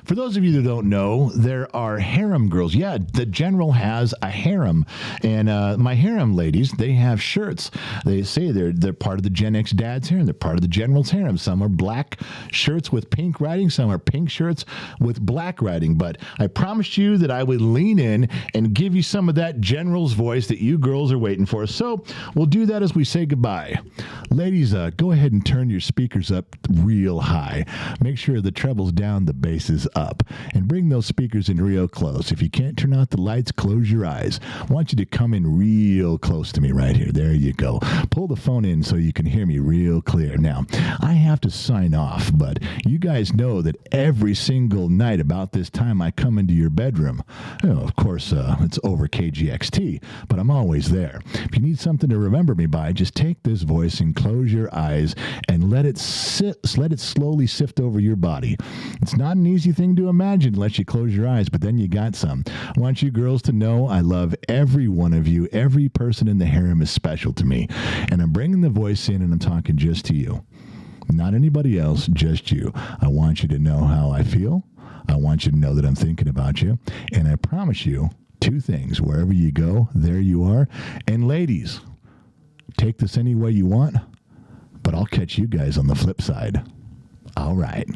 [SPEAKER 1] for those of you that don't know, there are harem girls. Yeah, the general has a harem, and my harem ladies, they have shirts. They say they're part of the Gen X dad's harem. They're part of the general's harem. Some are black shirts with pink writing. Some are pink shirts with black writing. But I promised you that I would lean in and give you some of that general's voice that you girls are waiting for. So we'll do that as we say goodbye. Ladies, go ahead and turn your speakers up real high. Make sure the treble's down, the bass is up, and bring those speakers in real close. If you can't turn out the lights, close your eyes. I want you to come in real close to me right here. There you go. Pull the phone in so you can hear me real clear. Now, I have to sign off, but you guys know that every single night about this time I come into your bedroom. You know, of course, it's over KGXT, but I'm always there. If you need something to remember me by, just take this voice and close your eyes and let it slowly sift over your body. It's not an easy thing to imagine unless you close your eyes, but then you got some. I want you girls to know I love every one of you. Every person in the harem is special to me. And I'm bringing the voice in and I'm talking just to you. Not anybody else, just you. I want you to know how I feel. I want you to know that I'm thinking about you. And I promise you 2 things. Wherever you go, there you are. And ladies, take this any way you want, but I'll catch you guys on the flip side. All right.